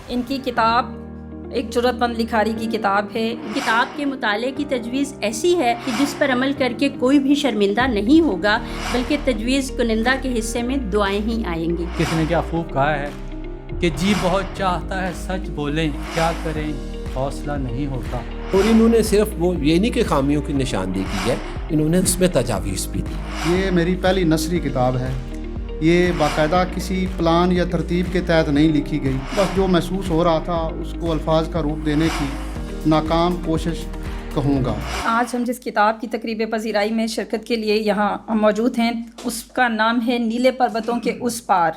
ان کی کتاب ایک جرأت مند لکھاری کی کتاب ہے۔ کتاب کے مطالعے کی تجویز ایسی ہے کہ جس پر عمل کر کے کوئی بھی شرمندہ نہیں ہوگا، بلکہ تجویز کنندہ کے حصے میں دعائیں ہی آئیں گی۔ کسی نے کیا خوب کہا ہے کہ جی بہت چاہتا ہے سچ بولیں، کیا کریں حوصلہ نہیں ہوتا۔ اور انہوں نے صرف وہ یہ نہیں کہ خامیوں کی نشاندہی کی ہے، انہوں نے اس میں تجاویز بھی دی۔ یہ میری پہلی نثری کتاب ہے، یہ باقاعدہ کسی پلان یا ترتیب کے تحت نہیں لکھی گئی، بس جو محسوس ہو رہا تھا اس کو الفاظ کا روپ دینے کی ناکام کوشش کہوں گا۔ آج ہم جس کتاب کی تقریب پذیرائی میں شرکت کے لیے یہاں موجود ہیں اس کا نام ہے نیلے پروتوں کے اس پار۔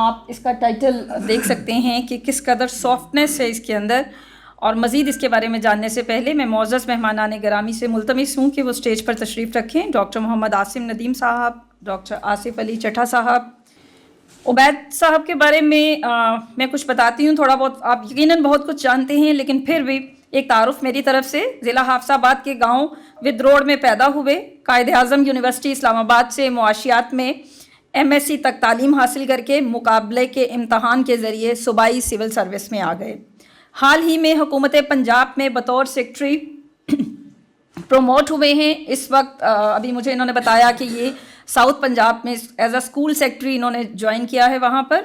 آپ اس کا ٹائٹل دیکھ سکتے ہیں کہ کس قدر سافٹنس ہے اس کے اندر، اور مزید اس کے بارے میں جاننے سے پہلے میں معزز مہمانان گرامی سے ملتمس ہوں کہ وہ اسٹیج پر تشریف رکھیں۔ ڈاکٹر محمد عاصم ندیم صاحب، ڈاکٹر آصف علی چٹھا صاحب۔ عبید صاحب کے بارے میں کچھ بتاتی ہوں، تھوڑا بہت آپ یقیناً بہت کچھ جانتے ہیں، لیکن پھر بھی ایک تعارف میری طرف سے۔ ضلع حافظ آباد کے گاؤں ود روڈ میں پیدا ہوئے، قائد اعظم یونیورسٹی اسلام آباد سے معاشیات میں MSc تک تعلیم حاصل کر کے مقابلے کے امتحان کے ذریعے صوبائی سول سروس میں آ گئے۔ حال ہی میں حکومت پنجاب میں بطور سیکٹری پروموٹ ہوئے ہیں۔ اس وقت ابھی مجھے انہوں نے بتایا کہ یہ ساؤتھ پنجاب میں ایز اے اسکول سیکٹری انہوں نے جوائن کیا ہے وہاں پر۔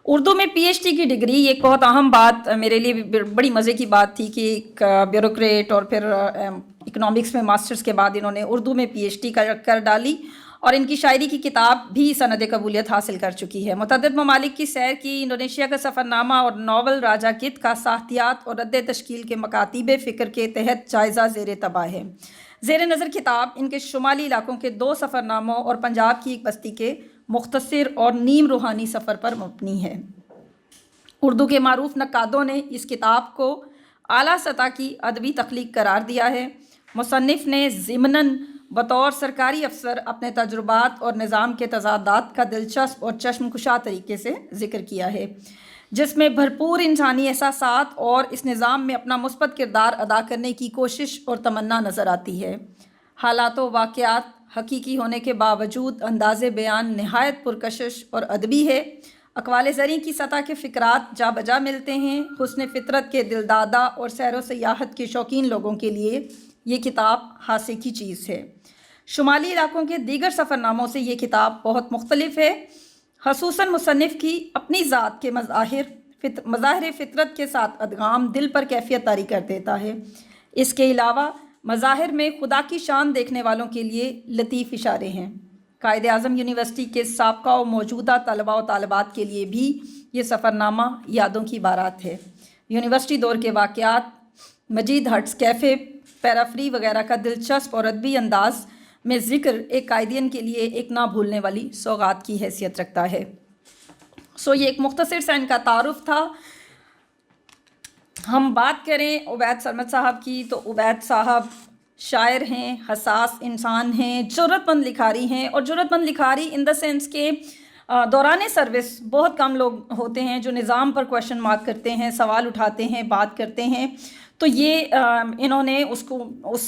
اردو میں PhD کی ڈگری، ایک بہت اہم بات میرے لیے بڑی مزے کی بات تھی کہ ایک بیوروکریٹ اور پھر اکنامکس میں ماسٹرز کے بعد انہوں نے اردو میں PhD کر ڈالی، اور ان کی شاعری کی کتاب بھی سند قبولیت حاصل کر چکی ہے۔ متعدد ممالک کی سیر کی، انڈونیشیا کا سفرنامہ اور ناول راجا کت کا ساحتیات اور رد تشکیل کے مکاتیب فکر کے تحت جائزہ زیر طبع ہے۔ زیر نظر کتاب ان کے شمالی علاقوں کے 2 سفرناموں اور پنجاب کی ایک بستی کے مختصر اور نیم روحانی سفر پر مبنی ہے۔ اردو کے معروف نقادوں نے اس کتاب کو اعلیٰ سطح کی ادبی تخلیق قرار دیا ہے۔ مصنف نے ضمناً بطور سرکاری افسر اپنے تجربات اور نظام کے تضادات کا دلچسپ اور چشم کشا طریقے سے ذکر کیا ہے، جس میں بھرپور انسانی احساسات اور اس نظام میں اپنا مثبت کردار ادا کرنے کی کوشش اور تمنا نظر آتی ہے۔ حالات و واقعات حقیقی ہونے کے باوجود انداز بیان نہایت پرکشش اور ادبی ہے۔ اقوال زریں کی سطح کے فقرات جا بجا ملتے ہیں۔ حسن فطرت کے دلدادہ اور سیر و سیاحت کے شوقین لوگوں کے لیے یہ کتاب حاصل کی چیز ہے۔ شمالی علاقوں کے دیگر سفرناموں سے یہ کتاب بہت مختلف ہے، خصوصاً مصنف کی اپنی ذات کے مظاہر فطرت کے ساتھ ادغام دل پر کیفیت طاری کر دیتا ہے۔ اس کے علاوہ مظاہر میں خدا کی شان دیکھنے والوں کے لیے لطیف اشارے ہیں۔ قائد اعظم یونیورسٹی کے سابقہ و موجودہ طلباء و طالبات کے لیے بھی یہ سفرنامہ یادوں کی بارات ہے۔ یونیورسٹی دور کے واقعات، مجید ہٹس کیفے، پیرافری وغیرہ کا دلچسپ اور ادبی انداز میں ذکر ایک قائدین کے لیے ایک نہ بھولنے والی سوغات کی حیثیت رکھتا ہے۔ یہ ایک مختصر سا ان کا تعارف تھا۔ ہم بات کریں عبید سرمد صاحب کی تو عبید صاحب شاعر ہیں، حساس انسان ہیں، جرأت مند لکھاری ہیں، اور جرأت مند لکھاری ان دا سینس کہ دوران سروس بہت کم لوگ ہوتے ہیں جو نظام پر کویشچن مارک کرتے ہیں، سوال اٹھاتے ہیں، بات کرتے ہیں۔ تو یہ انہوں نے اس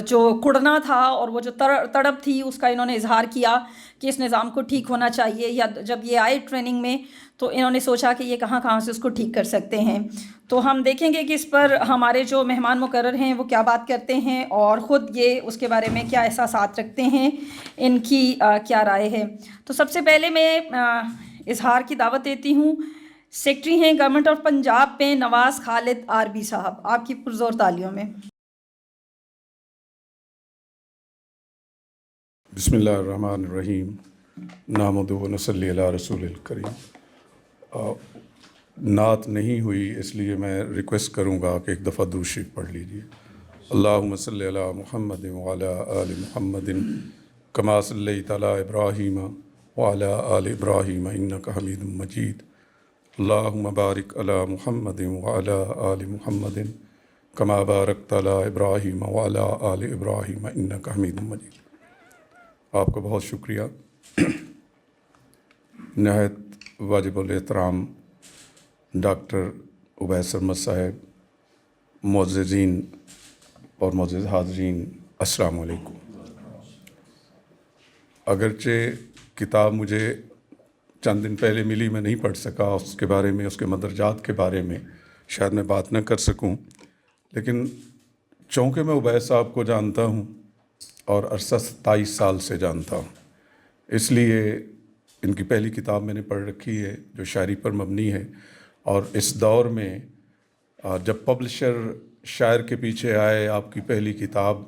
جو کڑنا تھا اور وہ جو تڑپ تھی اس کا انہوں نے اظہار کیا کہ اس نظام کو ٹھیک ہونا چاہیے، یا جب یہ آئے ٹریننگ میں تو انہوں نے سوچا کہ یہ کہاں سے اس کو ٹھیک کر سکتے ہیں۔ تو ہم دیکھیں گے کہ اس پر ہمارے جو مہمان مقرر ہیں وہ کیا بات کرتے ہیں اور خود یہ اس کے بارے میں کیا احساسات رکھتے ہیں، ان کی کیا رائے ہے۔ تو سب سے پہلے میں اظہار کی دعوت دیتی ہوں، سیکٹری ہیں گورنمنٹ آف پنجاب میں نواز خالد عربی صاحب، آپ کی پرزور تالیوں میں۔ بسم اللہ الرحمن الرحیم، نحمدہ و نصلی علی رسول الکریم۔ نعت نہیں ہوئی اس لیے میں ریکویسٹ کروں گا کہ ایک دفعہ درود شریف پڑھ لیجیے۔ اللہم صلی علی محمد وعلی آل محمد کما صلیت علی ابراہیم وعلی آل ابراہیم انک حمید مجید۔ اللہم بارک علی محمد وعلی آل محمد کما بارکت علی ابراہیم وعلی آل ابراہیم انک حمید مجید۔ آپ کا بہت شکریہ۔ نہایت واجب الاحترام ڈاکٹر عبید سرمد صاحب، معززین اور معزز حاضرین، السلام علیکم۔ اگرچہ کتاب مجھے چند دن پہلے ملی، میں نہیں پڑھ سکا اس کے بارے میں، اس کے مدرجات کے بارے میں شاید میں بات نہ کر سکوں، لیکن چونکہ میں عبید صاحب کو جانتا ہوں اور عرصہ 27 سال سے جانتا ہوں، اس لیے ان کی پہلی کتاب میں نے پڑھ رکھی ہے جو شاعری پر مبنی ہے، اور اس دور میں جب پبلشر شاعر کے پیچھے آئے آپ کی پہلی کتاب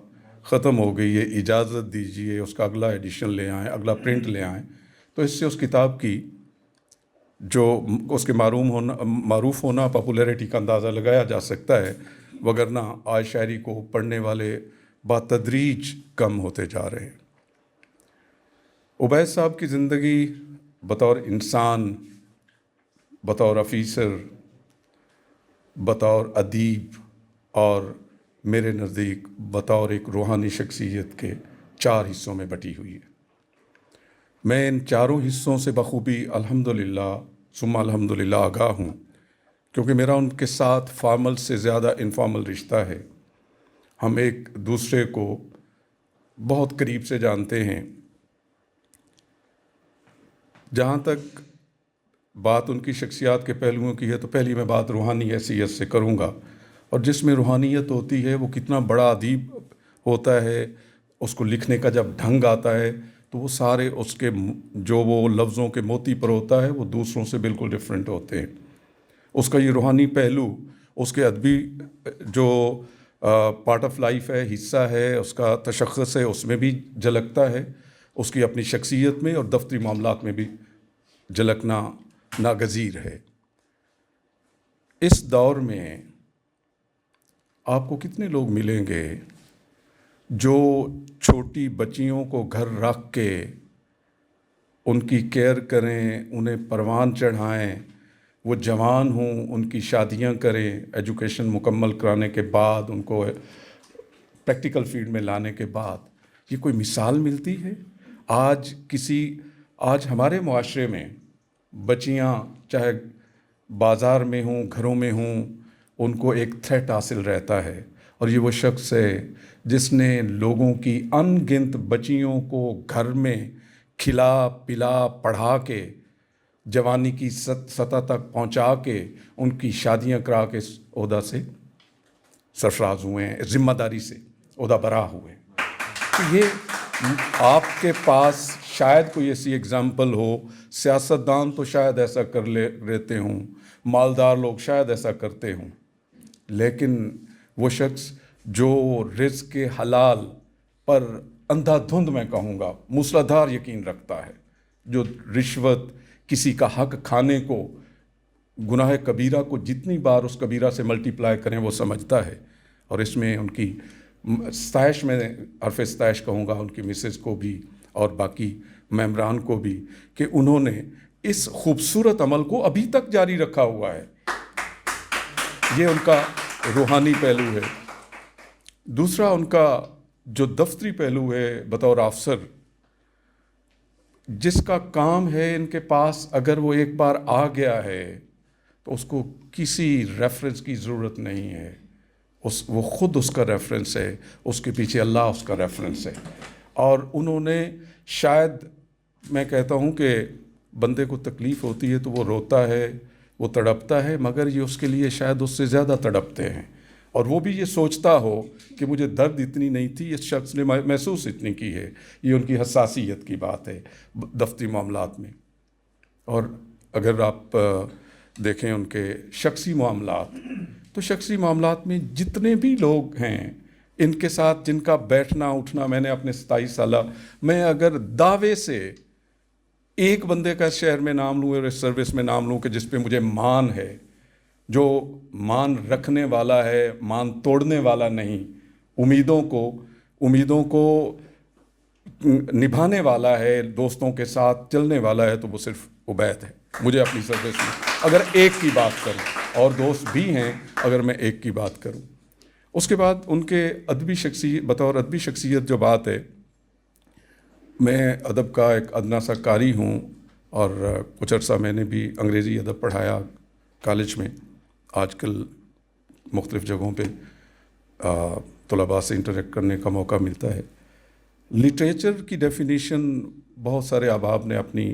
ختم ہو گئی ہے، اجازت دیجیے اس کا اگلا ایڈیشن لے آئیں، اگلا پرنٹ لے آئیں، تو اس سے اس کتاب کی جو اس کے معروف ہونا پاپولیرٹی کا اندازہ لگایا جا سکتا ہے، وگرنہ آج شاعری کو پڑھنے والے بتدریج کم ہوتے جا رہے ہیں۔ عبید صاحب کی زندگی بطور انسان، بطور آفیسر، بطور ادیب اور میرے نزدیک بطور ایک روحانی شخصیت کے 4 حصوں میں بٹی ہوئی ہے۔ میں ان 4 حصوں سے بخوبی الحمدللہ ثم الحمدللہ آگاہ ہوں، کیونکہ میرا ان کے ساتھ فارمل سے زیادہ انفارمل رشتہ ہے۔ ہم ایک دوسرے کو بہت قریب سے جانتے ہیں۔ جہاں تک بات ان کی شخصیات کے پہلوؤں کی ہے تو پہلی میں بات روحانی حیثیت سے کروں گا، اور جس میں روحانیت ہوتی ہے وہ کتنا بڑا ادیب ہوتا ہے، اس کو لکھنے کا جب ڈھنگ آتا ہے تو وہ سارے اس کے جو وہ لفظوں کے موتی پر ہوتا ہے وہ دوسروں سے بالکل ڈیفرنٹ ہوتے ہیں۔ اس کا یہ روحانی پہلو اس کے ادبی جو پارٹ آف لائف ہے، حصہ ہے، اس کا تشخص ہے، اس میں بھی جھلکتا ہے، اس کی اپنی شخصیت میں اور دفتری معاملات میں بھی جھلکنا ناگزیر ہے۔ اس دور میں آپ کو کتنے لوگ ملیں گے جو چھوٹی بچیوں کو گھر رکھ کے ان کی کیئر کریں، انہیں پروان چڑھائیں، وہ جوان ہوں، ان کی شادیاں کریں، ایجوکیشن مکمل کرانے کے بعد ان کو پریکٹیکل فیلڈ میں لانے کے بعد، یہ کوئی مثال ملتی ہے؟ آج ہمارے معاشرے میں بچیاں چاہے بازار میں ہوں، گھروں میں ہوں، ان کو ایک تھریٹ حاصل رہتا ہے، اور یہ وہ شخص ہے جس نے لوگوں کی ان گنت بچیوں کو گھر میں کھلا پلا پڑھا کے جوانی کی سطح تک پہنچا کے ان کی شادیاں کرا کے عہدہ سے سرفراز ہوئے ہیں، ذمہ داری سے عہدہ برا ہوئے۔ تو یہ آپ کے پاس شاید کوئی ایسی اگزامپل ہو، سیاستدان تو شاید ایسا کر لیتے ہوں، مالدار لوگ شاید ایسا کرتے ہوں، لیکن وہ شخص جو رزق کے حلال پر اندھا دھند میں کہوں گا موسلادھار یقین رکھتا ہے، جو رشوت کسی کا حق کھانے کو، گناہ کبیرہ کو جتنی بار اس کبیرہ سے ملٹی پلائی کریں وہ سمجھتا ہے، اور اس میں ان کی ستائش، میں حرف ستائش کہوں گا ان کی مسز کو بھی اور باقی ممبران کو بھی، کہ انہوں نے اس خوبصورت عمل کو ابھی تک جاری رکھا ہوا ہے۔ یہ ان کا روحانی پہلو ہے۔ دوسرا ان کا جو دفتری پہلو ہے، بطور افسر جس کا کام ہے ان کے پاس، اگر وہ ایک بار آ گیا ہے تو اس کو کسی ریفرنس کی ضرورت نہیں ہے، وہ خود اس کا ریفرنس ہے، اس کے پیچھے اللہ اس کا ریفرنس ہے۔ اور انہوں نے شاید، میں کہتا ہوں کہ بندے کو تکلیف ہوتی ہے تو وہ روتا ہے، وہ تڑپتا ہے، مگر یہ اس کے لیے شاید اس سے زیادہ تڑپتے ہیں، اور وہ بھی یہ سوچتا ہو کہ مجھے درد اتنی نہیں تھی، اس شخص نے محسوس اتنی کی ہے۔ یہ ان کی حساسیت کی بات ہے دفتری معاملات میں۔ اور اگر آپ دیکھیں ان کے شخصی معاملات، تو شخصی معاملات میں جتنے بھی لوگ ہیں ان کے ساتھ جن کا بیٹھنا اٹھنا، میں نے اپنے 27 سالہ میں اگر دعوے سے ایک بندے کا شہر میں نام لوں اور اس سروس میں نام لوں کہ جس پہ مجھے مان ہے، جو مان رکھنے والا ہے، مان توڑنے والا نہیں، امیدوں کو نبھانے والا ہے، دوستوں کے ساتھ چلنے والا ہے، تو وہ صرف عبید ہے مجھے اپنی سروس میں، اگر ایک کی بات کروں، اور دوست بھی ہیں اگر میں ایک کی بات کروں۔ اس کے بعد ان کے بطور ادبی شخصیت جو بات ہے، میں ادب کا ایک ادنا سا قاری ہوں، اور کچھ عرصہ میں نے بھی انگریزی ادب پڑھایا کالج میں۔ آج کل مختلف جگہوں پہ طلباء سے انٹریکٹ کرنے کا موقع ملتا ہے۔ لٹریچر کی ڈیفینیشن بہت سارے احباب نے اپنی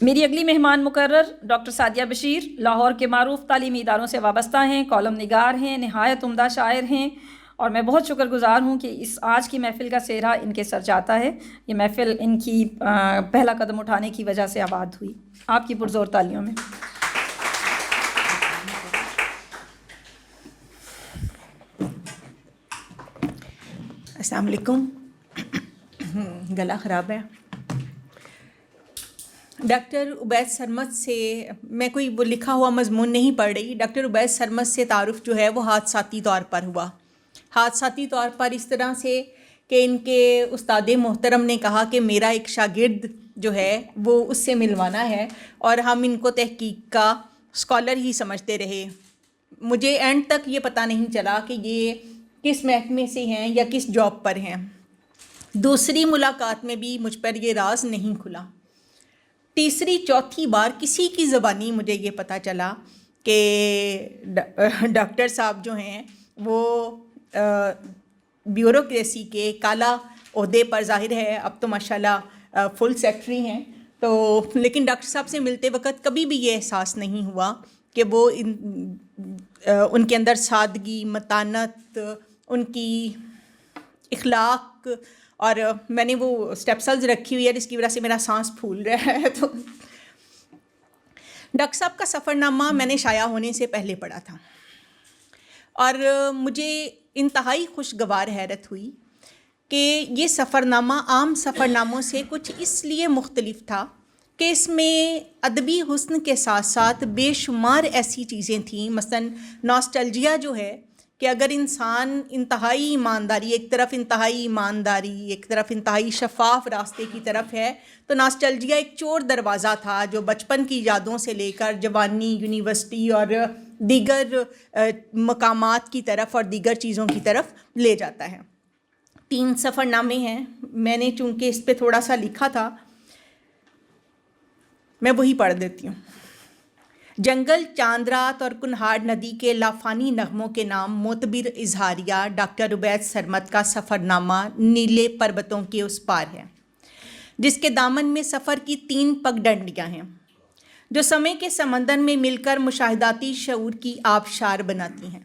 میری اگلی مہمان مقرر ڈاکٹر سعدیہ بشیر لاہور کے معروف تعلیمی اداروں سے وابستہ ہیں، کالم نگار ہیں، نہایت عمدہ شاعر ہیں، اور میں بہت شکر گزار ہوں کہ اس آج کی محفل کا سہرا ان کے سر جاتا ہے. یہ محفل ان کی پہلا قدم اٹھانے کی وجہ سے آباد ہوئی. آپ کی پرزور تالیوں میں. السلام علیکم. گلا خراب ہے. ڈاکٹر عبید سرمد سے میں کوئی وہ لکھا ہوا مضمون نہیں پڑھ رہی. ڈاکٹر عبید سرمد سے تعارف جو ہے وہ حادثاتی طور پر ہوا. حادثاتی طور پر اس طرح سے کہ ان کے استاد محترم نے کہا کہ میرا ایک شاگرد جو ہے وہ اس سے ملوانا ہے، اور ہم ان کو تحقیق کا اسکالر ہی سمجھتے رہے. مجھے اینڈ تک یہ پتہ نہیں چلا کہ یہ کس محکمے سے ہیں یا کس جاب پر ہیں. دوسری ملاقات میں بھی مجھ پر یہ راز نہیں کھلا. تیسری چوتھی بار کسی کی زبانی مجھے یہ پتہ چلا کہ ڈاکٹر صاحب جو ہیں وہ بیوروکریسی کے کالا عہدے پر ظاہر ہے اب تو ماشاءاللہ فل سیکٹری ہیں. تو لیکن ڈاکٹر صاحب سے ملتے وقت کبھی بھی یہ احساس نہیں ہوا کہ وہ ان کے اندر سادگی، متانت، ان کی اخلاق، اور میں نے وہ اسٹیپسلز رکھی ہوئی ہے جس کی وجہ سے میرا سانس پھول رہا ہے. تو ڈاکٹر صاحب کا سفر نامہ میں نے شائع ہونے سے پہلے پڑھا تھا، اور مجھے انتہائی خوشگوار حیرت ہوئی کہ یہ سفر نامہ عام سفر ناموں سے کچھ اس لیے مختلف تھا کہ اس میں ادبی حسن کے ساتھ ساتھ بے شمار ایسی چیزیں تھیں. مثلاً ناسٹلجیا جو ہے کہ اگر انسان انتہائی ایمانداری، ایک طرف انتہائی ایمانداری، ایک طرف انتہائی شفاف راستے کی طرف ہے، تو ناسٹلجیا ایک چور دروازہ تھا جو بچپن کی یادوں سے لے کر جوانی، یونیورسٹی اور دیگر مقامات کی طرف اور دیگر چیزوں کی طرف لے جاتا ہے. 3 سفر نامے ہیں. میں نے چونکہ اس پہ تھوڑا سا لکھا تھا، میں وہی پڑھ دیتی ہوں. جنگل، چاند رات اور کنہاڑ ندی کے لافانی نغموں کے نام معتبر اظہاریہ ڈاکٹر عبید سرمد کا سفر نامہ نیلے پربتوں کے اس پار ہے، جس کے دامن میں سفر کی 3 پگڈنڈیاں ہیں جو سمے کے سمندر میں مل کر مشاہداتی شعور کی آبشار بناتی ہیں.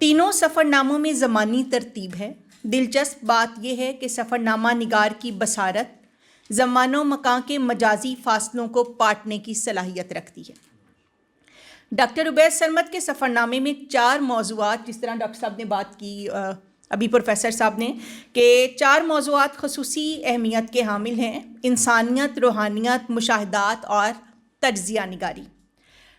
تینوں سفر ناموں میں زمانی ترتیب ہے. دلچسپ بات یہ ہے کہ سفر نامہ نگار کی بصارت زمان و مکان کے مجازی فاصلوں کو پاٹنے کی صلاحیت رکھتی ہے. ڈاکٹر عبید سرمد کے سفر نامے میں 4 موضوعات، جس طرح ڈاکٹر صاحب نے بات کی ابھی پروفیسر صاحب نے، کہ 4 موضوعات خصوصی اہمیت کے حامل ہیں: انسانیت، روحانیت، مشاہدات اور تجزیہ نگاری.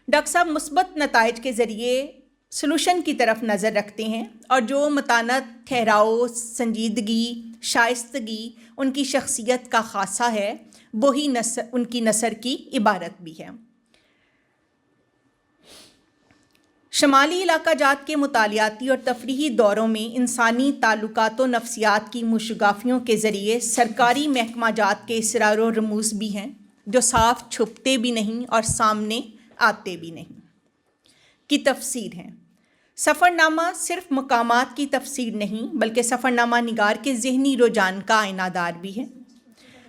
ڈاکٹر صاحب مثبت نتائج کے ذریعے سلوشن کی طرف نظر رکھتے ہیں، اور جو متانت، ٹھہراؤ، سنجیدگی، شائستگی ان کی شخصیت کا خاصہ ہے، وہی ان کی نثر کی عبارت بھی ہے. شمالی علاقہ جات کے مطالعاتی اور تفریحی دوروں میں انسانی تعلقات و نفسیات کی مشگافیوں کے ذریعے سرکاری محکمہ جات کے اسرار و رموز بھی ہیں جو صاف چھپتے بھی نہیں اور سامنے آتے بھی نہیں، کی تفسیر ہیں. سفر نامہ صرف مقامات کی تفسیر نہیں بلکہ سفر نامہ نگار کے ذہنی رجحان کا آئینہ دار بھی ہے.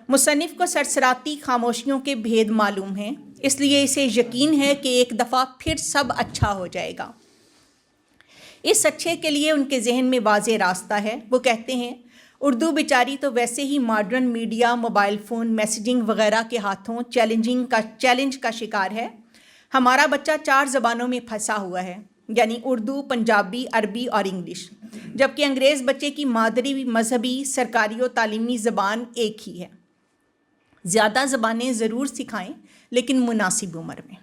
مصنف کو سرسراتی خاموشیوں کے بھید معلوم ہیں، اس لیے اسے یقین ہے کہ ایک دفعہ پھر سب اچھا ہو جائے گا. اس اچھے کے لیے ان کے ذہن میں واضح راستہ ہے. وہ کہتے ہیں اردو بیچاری تو ویسے ہی modern media, mobile phone, messaging وغیرہ کے ہاتھوں چیلنج کا شکار ہے. ہمارا بچہ 4 زبانوں میں پھنسا ہوا ہے، یعنی اردو، پنجابی، عربی اور انگلش، جبکہ انگریز بچے کی مادری، مذہبی، سرکاری و تعلیمی زبان ایک ہی ہے. زیادہ زبانیں ضرور سکھائیں لیکن مناسب عمر میں.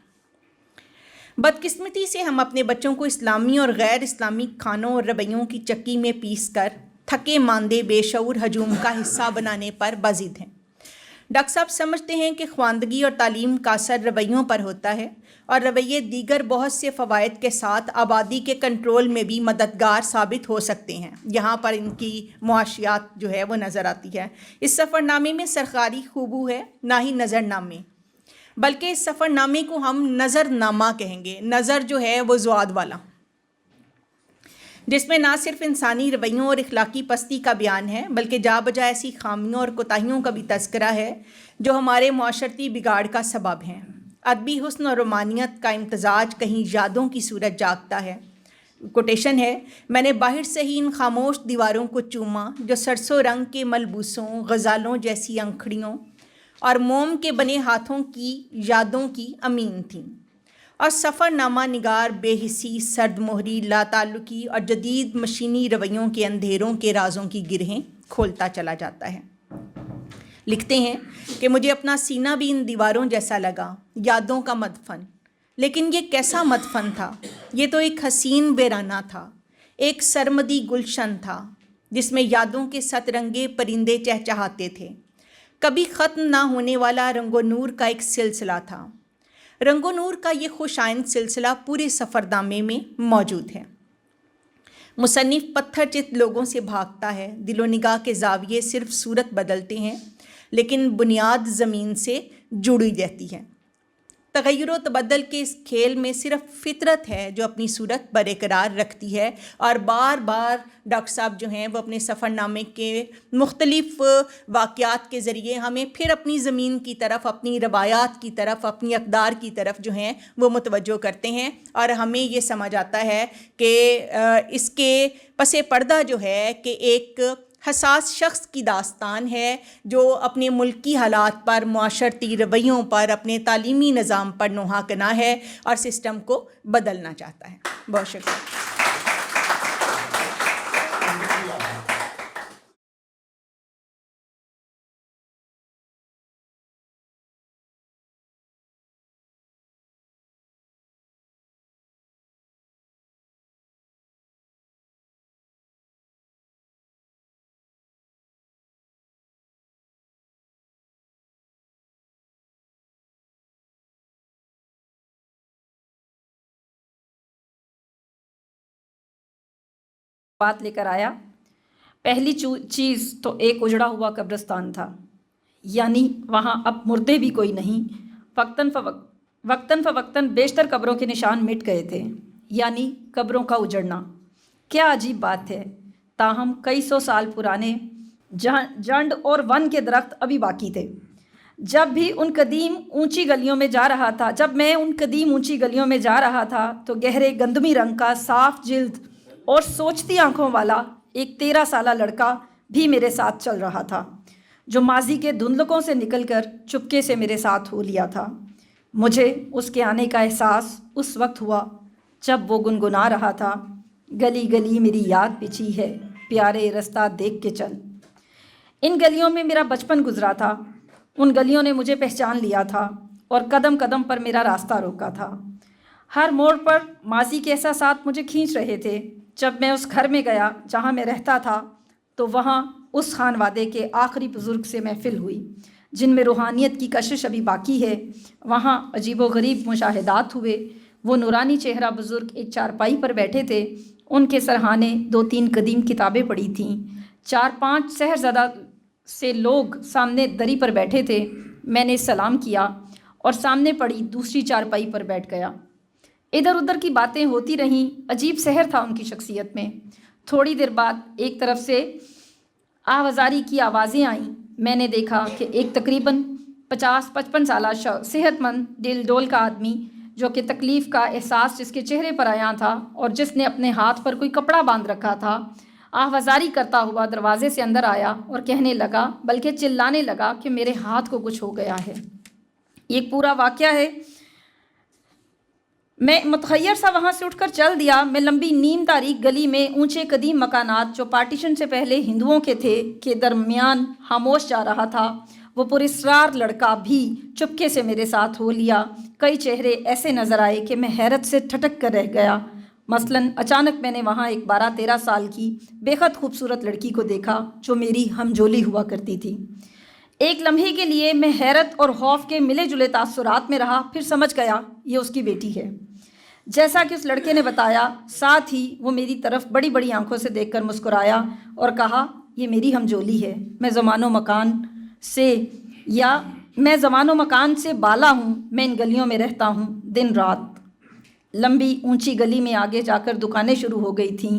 بدقسمتی سے ہم اپنے بچوں کو اسلامی اور غیر اسلامی کھانوں اور رویوں کی چکی میں پیس کر تھکے ماندے بے شعور ہجوم کا حصہ بنانے پر بضد ہیں. ڈاکٹر صاحب سمجھتے ہیں کہ خواندگی اور تعلیم کا اثر رویوں پر ہوتا ہے، اور رویے دیگر بہت سے فوائد کے ساتھ آبادی کے کنٹرول میں بھی مددگار ثابت ہو سکتے ہیں. یہاں پر ان کی معاشیات جو ہے وہ نظر آتی ہے. اس سفر نامے میں سرکاری خوبو ہے، نہ ہی نظر نامے، بلکہ اس سفر نامے کو ہم نظر نامہ کہیں گے. نظر جو ہے وہ زواد والا. جس میں نہ صرف انسانی رویوں اور اخلاقی پستی کا بیان ہے بلکہ جا بجا ایسی خامیوں اور کوتاہیوں کا بھی تذکرہ ہے جو ہمارے معاشرتی بگاڑ کا سبب ہیں۔ ادبی حسن اور رومانیت کا امتزاج کہیں یادوں کی صورت جاگتا ہے۔ کوٹیشن ہے، میں نے باہر سے ہی ان خاموش دیواروں کو چوما جو سرسوں رنگ کے ملبوسوں، غزالوں جیسی انکھڑیوں اور موم کے بنے ہاتھوں کی یادوں کی امین تھیں، اور سفر نامہ نگار بے حسی، سرد مہری، لا تعلقی اور جدید مشینی رویوں کے اندھیروں کے رازوں کی گرہیں کھولتا چلا جاتا ہے۔ لکھتے ہیں کہ مجھے اپنا سینہ بھی ان دیواروں جیسا لگا، یادوں کا مدفن۔ لیکن یہ کیسا مدفن تھا؟ یہ تو ایک حسین ویرانہ تھا، ایک سرمدی گلشن تھا جس میں یادوں کے سترنگے پرندے چہچہاتے تھے۔ کبھی ختم نہ ہونے والا رنگ و نور کا ایک سلسلہ تھا۔ رنگ و نور کا یہ خوش آئند سلسلہ پورے سفر نامے میں موجود ہے۔ مصنف پتھر چت لوگوں سے بھاگتا ہے، دل و نگاہ کے زاویے صرف صورت بدلتے ہیں لیکن بنیاد زمین سے جڑی رہتی ہے۔ تغیر و تبدل کے اس کھیل میں صرف فطرت ہے جو اپنی صورت برقرار رکھتی ہے، اور بار بار ڈاکٹر صاحب جو ہیں وہ اپنے سفر نامے کے مختلف واقعات کے ذریعے ہمیں پھر اپنی زمین کی طرف، اپنی روایات کی طرف، اپنی اقدار کی طرف جو ہیں وہ متوجہ کرتے ہیں، اور ہمیں یہ سمجھ آتا ہے کہ اس کے پس پردہ جو ہے کہ ایک حساس شخص کی داستان ہے جو اپنے ملکی حالات پر، معاشرتی رویوں پر، اپنے تعلیمی نظام پر نوحہ کنا ہے اور سسٹم کو بدلنا چاہتا ہے۔ بہت شکریہ۔ بات لے کر آیا۔ پہلی چیز تو ایک اجڑا ہوا قبرستان تھا، یعنی وہاں اب مردے بھی کوئی نہیں۔ وقتاً فوقتاً بیشتر قبروں کے نشان مٹ گئے تھے، یعنی قبروں کا اجڑنا۔ کیا عجیب بات ہے، تاہم کئی سو سال پرانے جنڈ اور ون کے درخت ابھی باقی تھے۔ جب میں ان قدیم اونچی گلیوں میں جا رہا تھا تو گہرے گندمی رنگ کا صاف جلد اور سوچتی آنکھوں والا ایک 13 سالہ لڑکا بھی میرے ساتھ چل رہا تھا، جو ماضی کے دھندلکوں سے نکل کر چپکے سے میرے ساتھ ہو لیا تھا۔ مجھے اس کے آنے کا احساس اس وقت ہوا جب وہ گنگنا رہا تھا، گلی گلی میری یاد بچھی ہے، پیارے رستہ دیکھ کے چل۔ ان گلیوں میں میرا بچپن گزرا تھا، ان گلیوں نے مجھے پہچان لیا تھا اور قدم قدم پر میرا راستہ روکا تھا۔ ہر موڑ پر ماضی کے احساسات مجھے کھینچ رہے تھے۔ جب میں اس گھر میں گیا جہاں میں رہتا تھا تو وہاں اس خانوادے کے آخری بزرگ سے محفل ہوئی جن میں روحانیت کی کشش ابھی باقی ہے۔ وہاں عجیب و غریب مشاہدات ہوئے۔ وہ نورانی چہرہ بزرگ ایک چارپائی پر بیٹھے تھے، ان کے سرہانے 2-3 قدیم کتابیں پڑھی تھیں۔ 4-5 سحرزدہ سے لوگ سامنے دری پر بیٹھے تھے۔ میں نے سلام کیا اور سامنے پڑی دوسری چارپائی پر بیٹھ گیا۔ ادھر ادھر کی باتیں ہوتی رہیں، عجیب سحر تھا ان کی شخصیت میں۔ تھوڑی دیر بعد ایک طرف سے آوازاری کی آوازیں آئیں۔ میں نے دیکھا کہ ایک تقریباً 50-55 سالہ صحت مند دل ڈول کا آدمی، جو کہ تکلیف کا احساس جس کے چہرے پر آیا تھا اور جس نے اپنے ہاتھ پر کوئی کپڑا باندھ رکھا تھا، آوازاری کرتا ہوا دروازے سے اندر آیا اور کہنے لگا، بلکہ چلانے لگا کہ میرے ہاتھ کو کچھ ہو گیا ہے۔ یہ پورا واقعہ ہے۔ میں متحیر سا وہاں سے اٹھ کر چل دیا۔ میں لمبی نیم تاریک گلی میں اونچے قدیم مکانات جو پارٹیشن سے پہلے ہندوؤں کے تھے کے درمیان خاموش جا رہا تھا۔ وہ پراسرار لڑکا بھی چپکے سے میرے ساتھ ہو لیا۔ کئی چہرے ایسے نظر آئے کہ میں حیرت سے ٹھٹک کر رہ گیا۔ مثلاً اچانک میں نے وہاں ایک 12-13 سال کی بے حد خوبصورت لڑکی کو دیکھا جو میری ہمجولی ہوا کرتی تھی۔ ایک لمحے کے لیے میں حیرت اور خوف کے ملے جلے تاثرات میں رہا، پھر سمجھ گیا یہ اس کی بیٹی ہے، جیسا کہ اس لڑکے نے بتایا۔ ساتھ ہی وہ میری طرف بڑی بڑی آنکھوں سے دیکھ کر مسکرایا اور کہا، یہ میری ہمجولی ہے، میں زمان و مکان سے بالا ہوں، میں ان گلیوں میں رہتا ہوں دن رات۔ لمبی اونچی گلی میں آگے جا کر دکانیں شروع ہو گئی تھیں۔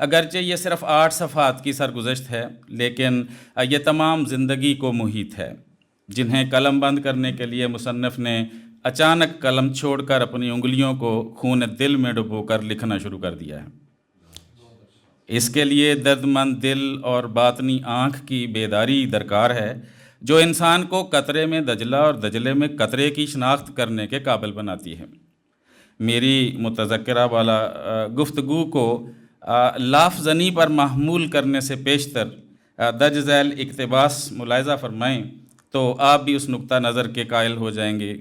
اگرچہ یہ صرف 8 صفحات کی سرگزشت ہے، لیکن یہ تمام زندگی کو محیط ہے، جنہیں قلم بند کرنے کے لیے مصنف نے اچانک قلم چھوڑ کر اپنی انگلیوں کو خون دل میں ڈبو کر لکھنا شروع کر دیا ہے۔ اس کے لیے درد مند دل اور باطنی آنکھ کی بیداری درکار ہے، جو انسان کو قطرے میں دجلہ اور دجلے میں قطرے کی شناخت کرنے کے قابل بناتی ہے۔ میری متذکرہ والا گفتگو کو لاف زنی پر محمول کرنے سے پیشتر درج ذیل اقتباس ملاحظہ فرمائیں تو آپ بھی اس نقطہ نظر کے قائل ہو جائیں گے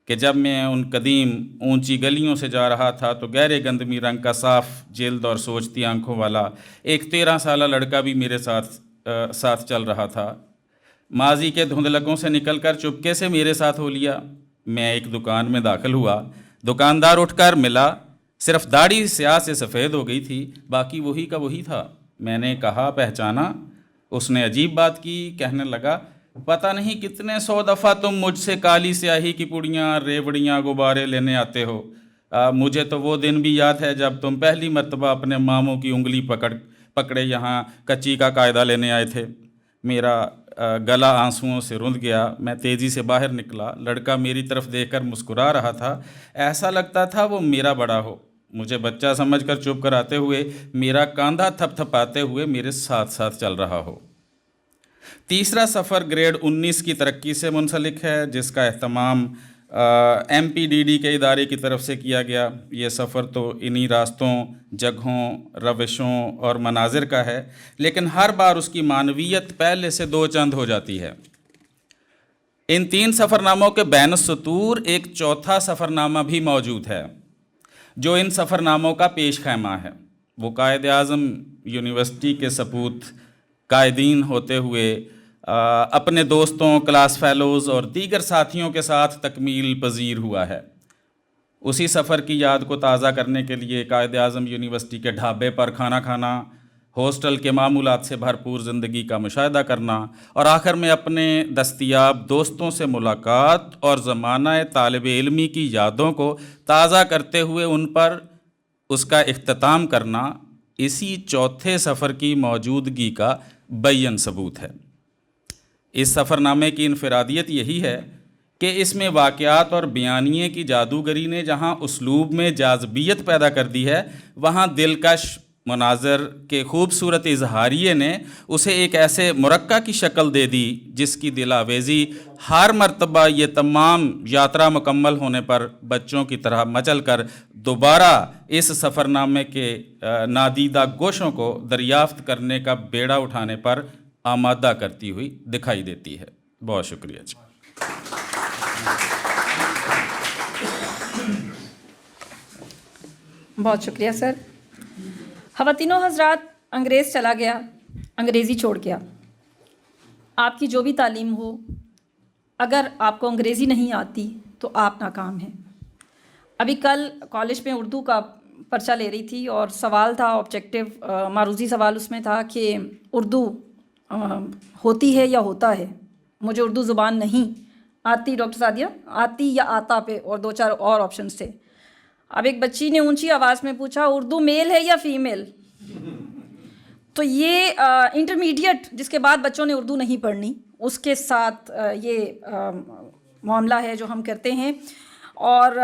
کہ جب میں ان قدیم اونچی گلیوں سے جا رہا تھا تو گہرے گندمی رنگ کا صاف جلد اور سوچتی آنکھوں والا ایک 13 سالہ لڑکا بھی میرے ساتھ چل رہا تھا۔ ماضی کے دھندلکوں سے نکل کر چپکے سے میرے ساتھ ہو لیا۔ میں ایک دکان میں داخل ہوا، دکاندار اٹھ کر ملا، صرف داڑھی سیاہ سے سفید ہو گئی تھی، باقی وہی کا وہی تھا۔ میں نے کہا پہچانا؟ اس نے عجیب بات کی، کہنے لگا پتہ نہیں کتنے 100 دفعہ تم مجھ سے کالی سیاہی کی پوڑیاں، ریوڑیاں، غبارے لینے آتے ہو۔ مجھے تو وہ دن بھی یاد ہے جب تم پہلی مرتبہ اپنے ماموں کی انگلی پکڑے یہاں کچی کا قاعدہ لینے آئے تھے۔ میرا گلا آنسوؤں سے رند گیا، میں تیزی سے باہر نکلا۔ لڑکا میری طرف دیکھ کر مسکرا رہا تھا، ایسا لگتا تھا وہ میرا بڑا ہو۔ مجھے بچہ سمجھ کر چپ کراتے ہوئے، میرا کاندھا تھپ تھپاتے ہوئے میرے ساتھ ساتھ چل رہا ہو۔ تیسرا سفر گریڈ 19 کی ترقی سے منسلک ہے، جس کا اہتمام MPDD کے ادارے کی طرف سے کیا گیا۔ یہ سفر تو انہی راستوں، جگہوں، روشوں اور مناظر کا ہے، لیکن ہر بار اس کی معنویت پہلے سے 2 چند ہو جاتی ہے۔ ان 3 سفرناموں کے بین السطور ایک چوتھا سفرنامہ بھی موجود ہے، جو ان سفرناموں کا پیش خیمہ ہے۔ وہ قائد اعظم یونیورسٹی کے سپوت قائدین ہوتے ہوئے اپنے دوستوں، کلاس فیلوز اور دیگر ساتھیوں کے ساتھ تکمیل پذیر ہوا ہے۔ اسی سفر کی یاد کو تازہ کرنے کے لیے قائد اعظم یونیورسٹی کے ڈھابے پر کھانا کھانا، ہاسٹل کے معمولات سے بھرپور زندگی کا مشاہدہ کرنا اور آخر میں اپنے دستیاب دوستوں سے ملاقات اور زمانہ طالب علمی کی یادوں کو تازہ کرتے ہوئے ان پر اس کا اختتام کرنا، اسی چوتھے سفر کی موجودگی کا بیان ثبوت ہے۔ اس سفر نامے کی انفرادیت یہی ہے کہ اس میں واقعات اور بیانیے کی جادوگری نے جہاں اسلوب میں جاذبیت پیدا کر دی ہے، وہاں دلکش مناظر کے خوبصورت اظہاریے نے اسے ایک ایسے مرکہ کی شکل دے دی جس کی دل آویزی ہر مرتبہ یہ تمام یاترا مکمل ہونے پر بچوں کی طرح مچل کر دوبارہ اس سفر نامے کے نادیدہ گوشوں کو دریافت کرنے کا بیڑا اٹھانے پر آمادہ کرتی ہوئی دکھائی دیتی ہے۔ بہت شکریہ جی۔ بہت شکریہ سر۔ خواتین و حضرات، انگریز چلا گیا، انگریزی چھوڑ گیا۔ آپ کی جو بھی تعلیم ہو، اگر آپ کو انگریزی نہیں آتی تو آپ ناکام ہیں۔ ابھی کل کالج میں اردو کا پرچہ لے رہی تھی اور سوال تھا آبجیکٹیو، معروضی سوال اس میں تھا کہ اردو ہوتی ہے یا ہوتا ہے۔ مجھے اردو زبان نہیں آتی ڈاکٹر سعدیہ، آتی یا آتا پہ اور 2-4 اور آپشنس تھے۔ اب ایک بچی نے اونچی آواز میں پوچھا اردو میل ہے یا فیمیل؟ تو یہ انٹرمیڈیٹ جس کے بعد بچوں نے اردو نہیں پڑھنی، اس کے ساتھ یہ معاملہ ہے جو ہم کرتے ہیں۔ اور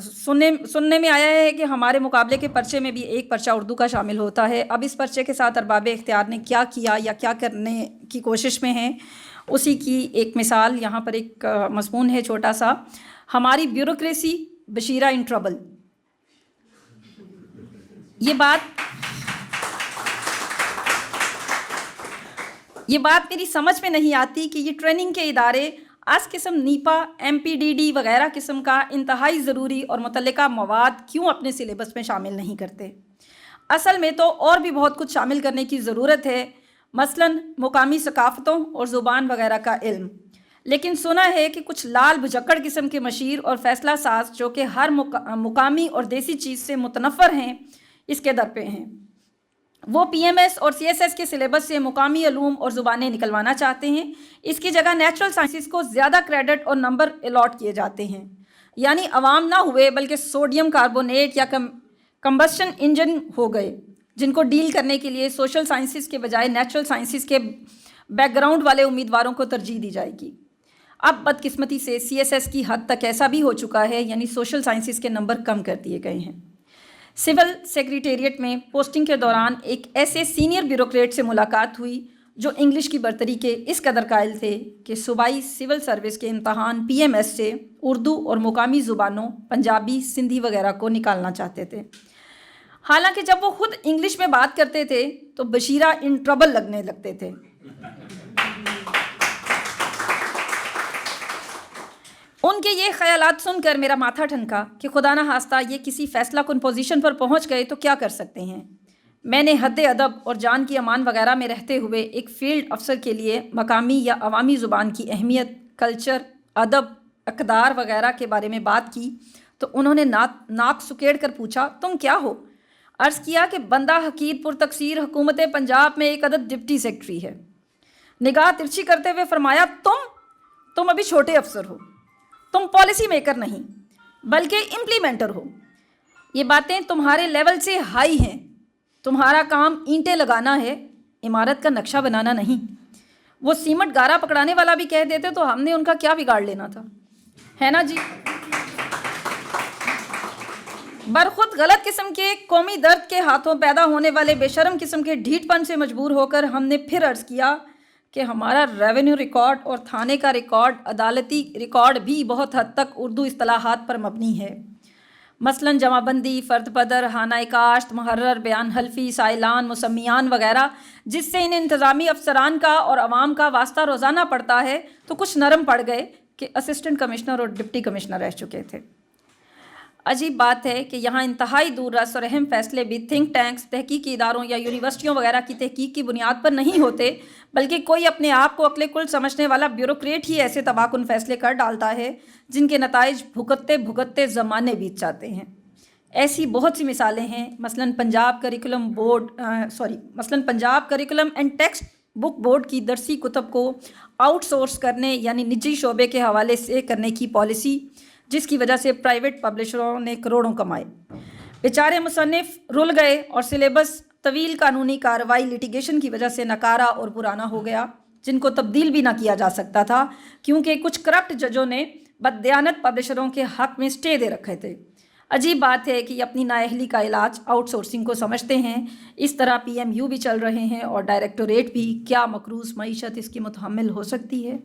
سننے میں آیا ہے کہ ہمارے مقابلے کے پرچے میں بھی ایک پرچہ اردو کا شامل ہوتا ہے۔ اب اس پرچے کے ساتھ ارباب اختیار نے کیا کیا یا کیا کرنے کی کوشش میں ہیں، اسی کی ایک مثال یہاں پر ایک مضمون ہے چھوٹا سا، ہماری بیوروکریسی بشیرہ ان ٹربل۔ یہ بات میری سمجھ میں نہیں آتی کہ یہ ٹریننگ کے ادارے آج قسم نیپا، MPDD وغیرہ قسم کا انتہائی ضروری اور متعلقہ مواد کیوں اپنے سلیبس میں شامل نہیں کرتے۔ اصل میں تو اور بھی بہت کچھ شامل کرنے کی ضرورت ہے، مثلاً مقامی ثقافتوں اور زبان وغیرہ کا علم۔ لیکن سنا ہے کہ کچھ لال بھجکڑ قسم کے مشیر اور فیصلہ ساز جو کہ ہر مقامی اور دیسی چیز سے متنفر ہیں، اس کے در پہ ہیں۔ وہ PMS اور CSS کے سلیبس سے مقامی علوم اور زبانیں نکلوانا چاہتے ہیں، اس کی جگہ نیچرل سائنسز کو زیادہ کریڈٹ اور نمبر الاٹ کیے جاتے ہیں۔ یعنی عوام نہ ہوئے بلکہ سوڈیم کاربونیٹ یا کمبسشن انجن ہو گئے جن کو ڈیل کرنے کے لیے سوشل سائنسز کے بجائے نیچرل سائنسز کے بیک گراؤنڈ والے امیدواروں کو ترجیح دی جائے گی۔ اب بدقسمتی سے CSS کی حد تک ایسا بھی ہو چکا ہے، یعنی سوشل سائنسز کے نمبر کم کر دیے گئے ہیں۔ سول سیکریٹریٹ میں پوسٹنگ کے دوران ایک ایسے سینئر بیوروکریٹ سے ملاقات ہوئی جو انگلش کی برتری کے اس قدر قائل تھے کہ صوبائی سول سروس کے امتحان PMS سے اردو اور مقامی زبانوں پنجابی، سندھی وغیرہ کو نکالنا چاہتے تھے۔ حالانکہ جب وہ خود انگلش میں بات کرتے تھے تو بشیرہ ان ٹربل لگنے لگتے تھے۔ ان کے یہ خیالات سن کر میرا ماتھا ٹھنکا کہ خدا نہ خواستہ یہ کسی فیصلہ کن پوزیشن پر پہنچ گئے تو کیا کر سکتے ہیں۔ میں نے حد ادب اور جان کی امان وغیرہ میں رہتے ہوئے ایک فیلڈ افسر کے لیے مقامی یا عوامی زبان کی اہمیت، کلچر، ادب، اقدار وغیرہ کے بارے میں بات کی تو انہوں نے ناک سکیڑ کر پوچھا، تم کیا ہو؟ عرض کیا کہ بندہ حقیر پر تقصیر حکومت پنجاب میں ایک عدد ڈپٹی سیکرٹری ہے۔ نگاہ ترچھی کرتے ہوئے فرمایا، تم ابھی چھوٹے افسر ہو، تم پالیسی میکر نہیں بلکہ امپلیمنٹر ہو۔ یہ باتیں تمہارے لیول سے ہائی ہیں۔ تمہارا کام اینٹیں لگانا ہے، عمارت کا نقشہ بنانا نہیں۔ وہ سیمنٹ گارا پکڑانے والا بھی کہہ دیتے تو ہم نے ان کا کیا بگاڑ لینا تھا، ہے نا جی؟ برخود غلط قسم کے قومی درد کے ہاتھوں پیدا ہونے والے بے شرم قسم کے ڈھیٹ پن سے مجبور ہو کر ہم نے پھر عرض کیا کہ ہمارا ریونیو ریکارڈ اور تھانے کا ریکارڈ، عدالتی ریکارڈ بھی بہت حد تک اردو اصطلاحات پر مبنی ہے۔ مثلاً جمع بندی، فرد پدر، خانہ کاشت، محرر، بیان حلفی، سائلان، مسمیان وغیرہ، جس سے ان انتظامی افسران کا اور عوام کا واسطہ روزانہ پڑتا ہے تو کچھ نرم پڑ گئے کہ اسسٹنٹ کمشنر اور ڈپٹی کمشنر رہ چکے تھے۔ عجیب بات ہے کہ یہاں انتہائی دور رس اور اہم فیصلے بھی تھنک ٹینکس، تحقیقی اداروں یا یونیورسٹیوں وغیرہ کی تحقیق کی بنیاد پر نہیں ہوتے، بلکہ کوئی اپنے آپ کو عقل کل سمجھنے والا بیوروکریٹ ہی ایسے تباہ کن فیصلے کر ڈالتا ہے جن کے نتائج بھگتتے بھگتتے زمانے بیت جاتے ہیں۔ ایسی بہت سی مثالیں ہیں۔ مثلاً Punjab curriculum and text book board کی درسی کتب کو آؤٹ سورس کرنے یعنی نجی شعبے کے حوالے سے کرنے کی پالیسی، جس کی وجہ سے پرائیویٹ پبلشروں نے کروڑوں کمائے۔ بیچارے مصنف رل گئے اور سلیبس طویل قانونی کارروائی لیٹیگیشن کی وجہ سے نکارا اور پرانا ہو گیا، جن کو تبدیل بھی نہ کیا جا سکتا تھا کیونکہ کچھ کرپٹ ججوں نے بددیانت پبلشروں کے حق میں سٹے دے رکھے تھے۔ عجیب بات ہے کہ یہ اپنی نااہلی کا علاج آؤٹ سورسنگ کو سمجھتے ہیں۔ اس طرح PMU بھی چل رہے ہیں اور ڈائریکٹوریٹ بھی۔ کیا مقروض معیشت اس کی متحمل ہو سکتی ہے؟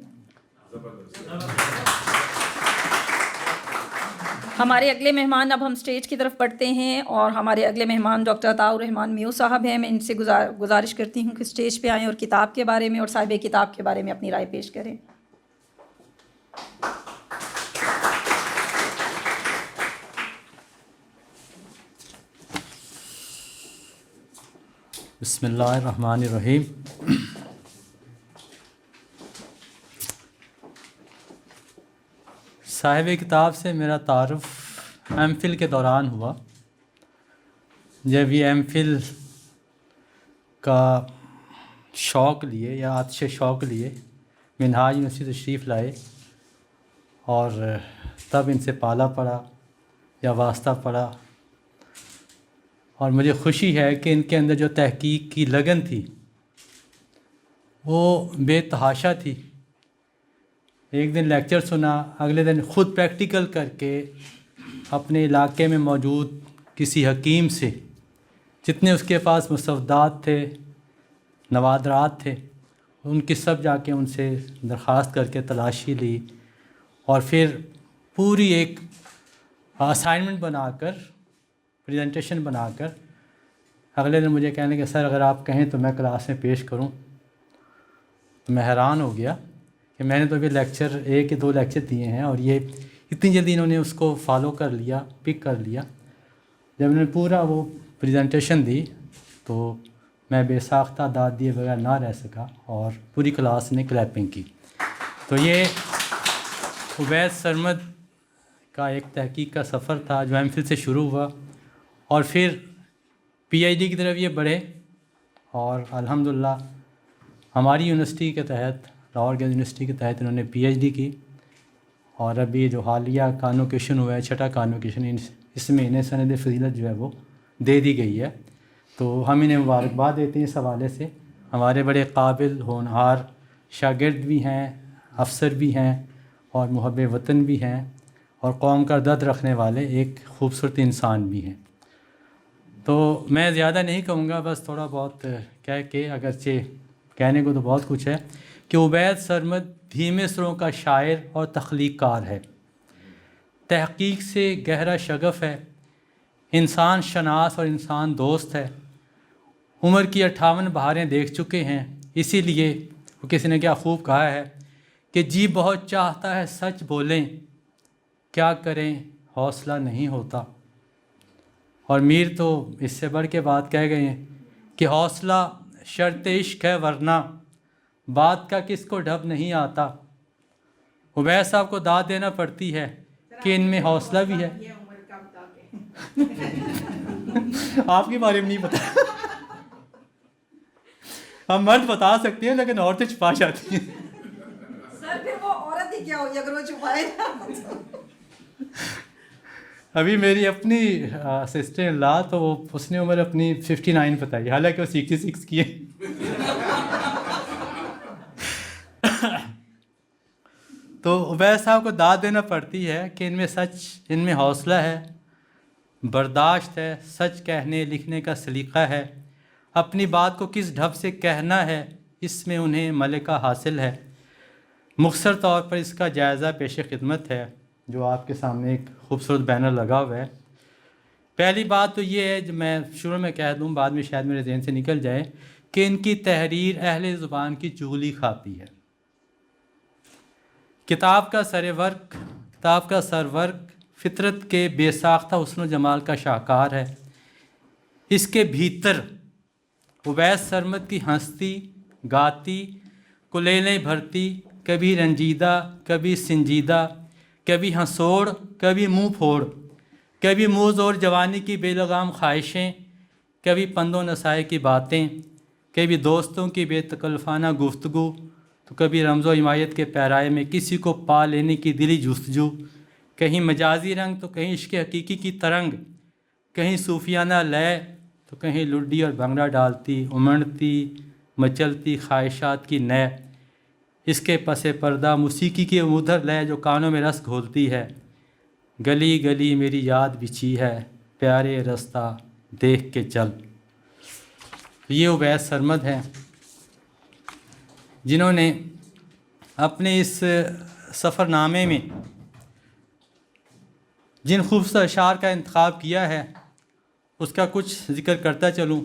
ہمارے اگلے مہمان، اب ہم سٹیج کی طرف بڑھتے ہیں اور ہمارے اگلے مہمان ڈاکٹر عطاء الرحمن میو صاحب ہیں۔ میں ان سے گزارش کرتی ہوں کہ سٹیج پہ آئیں اور کتاب کے بارے میں اور صاحب کتاب کے بارے میں اپنی رائے پیش کریں۔ بسم اللہ الرحمن الرحیم۔ صاحب کتاب سے میرا تعارف MPhil کے دوران ہوا، جب یہ MPhil کا شوق لیے یا آتش شوق لیے منہاج یونیورسٹی تشریف لائے اور تب ان سے پالا پڑا یا واسطہ پڑا، اور مجھے خوشی ہے کہ ان کے اندر جو تحقیق کی لگن تھی وہ بے تحاشا تھی۔ ایک دن لیکچر سنا، اگلے دن خود پریکٹیکل کر کے اپنے علاقے میں موجود کسی حکیم سے جتنے اس کے پاس مسودات تھے، نوادرات تھے، ان کی سب جا کے ان سے درخواست کر کے تلاشی لی، اور پھر پوری ایک اسائنمنٹ بنا کر، پریزنٹیشن بنا کر اگلے دن مجھے کہنے کہ سر اگر آپ کہیں تو میں کلاس میں پیش کروں۔ تو میں حیران ہو گیا کہ میں نے تو ابھی لیکچر 1 یا 2 لیکچر دیے ہیں اور یہ اتنی جلدی انہوں نے اس کو فالو کر لیا، پک کر لیا۔ جب انہوں نے پورا وہ پریزنٹیشن دی تو میں بے ساختہ داد دیے بغیر نہ رہ سکا اور پوری کلاس نے کلیپنگ کی۔ تو یہ عبید سرمد کا ایک تحقیق کا سفر تھا جو MPhil سے شروع ہوا اور پھر PhD کی طرف یہ بڑھے، اور الحمدللہ ہماری یونیورسٹی کے تحت، لاہور گرلز یونیورسٹی کے تحت انہوں نے PhD کی، اور ابھی جو حالیہ کانوکیشن ہوا ہے، 6واں کانوکیشن، اس میں انہیں سند فضیلت جو ہے وہ دے دی گئی ہے۔ تو ہم انہیں مبارکباد دیتے ہیں اس حوالے سے. ہمارے بڑے قابل ہونہار شاگرد بھی ہیں، افسر بھی ہیں اور محب وطن بھی ہیں اور قوم کا درد رکھنے والے ایک خوبصورت انسان بھی ہیں. تو میں زیادہ نہیں کہوں گا، بس تھوڑا بہت کہہ کے، اگرچہ کہنے کو تو بہت کچھ ہے، کہ عبید سرمد دھیمے سروں کا شاعر اور تخلیق کار ہے، تحقیق سے گہرا شغف ہے، انسان شناس اور انسان دوست ہے. عمر کی 58 بہاریں دیکھ چکے ہیں، اسی لیے وہ کسی نے کیا خوب کہا ہے کہ جی بہت چاہتا ہے سچ بولیں، کیا کریں حوصلہ نہیں ہوتا. اور میر تو اس سے بڑھ کے بات کہہ گئے ہیں کہ حوصلہ شرط عشق ہے ورنہ بات کا کس کو ڈھب نہیں آتا. عبید صاحب کو داد دینا پڑتی ہے کہ ان میں حوصلہ بھی ہے. آپ کے بارے میں نہیں پتا، ہم مرد بتا سکتے ہیں لیکن عورتیں چھپا جاتی ہیں. سر پھر وہ عورت ہی کیا ہوئی اگر وہ چھپائے نا. ابھی میری اپنی سسٹر ان لا، تو اس نے عمر اپنی 59 بتائی، حالانکہ وہ 66 کی ہے. تو عبید صاحب کو داد دینا پڑتی ہے کہ ان میں سچ، ان میں حوصلہ ہے، برداشت ہے، سچ کہنے لکھنے کا سلیقہ ہے، اپنی بات کو کس ڈھب سے کہنا ہے اس میں انہیں ملکہ حاصل ہے. مختصر طور پر اس کا جائزہ پیش خدمت ہے جو آپ کے سامنے ایک خوبصورت بینر لگا ہوا ہے. پہلی بات تو یہ ہے جو میں شروع میں کہہ دوں، بعد میں شاید میرے ذہن سے نکل جائے، کہ ان کی تحریر اہل زبان کی چغلی کھاتی ہے. کتاب کا سرورق فطرت کے بے ساختہ حسن و جمال کا شاہکار ہے. اس کے بھیتر عبید سرمد کی ہنستی گاتی کلیلیں بھرتی، کبھی رنجیدہ کبھی سنجیدہ، کبھی ہنسوڑ کبھی منہ پھوڑ، کبھی موز اور جوانی کی بے لگام خواہشیں، کبھی پند و نصائح کی باتیں، کبھی دوستوں کی بے تکلفانہ گفتگو، تو کبھی رمز و حمایت کے پیرائے میں کسی کو پا لینے کی دلی جستجو، کہیں مجازی رنگ تو کہیں عشق حقیقی کی ترنگ، کہیں صوفیانہ لے تو کہیں لڈی اور بھنگڑا ڈالتی امڑتی مچلتی خواہشات کی نئے. اس کے پس پردہ موسیقی کی مدھر لے جو کانوں میں رس گھولتی ہے. گلی گلی میری یاد بچھی ہے، پیارے رستہ دیکھ کے چل. یہ عبید سرمد ہیں جنہوں نے اپنے اس سفر نامے میں جن خوبصورت اشعار کا انتخاب کیا ہے اس کا کچھ ذکر کرتا چلوں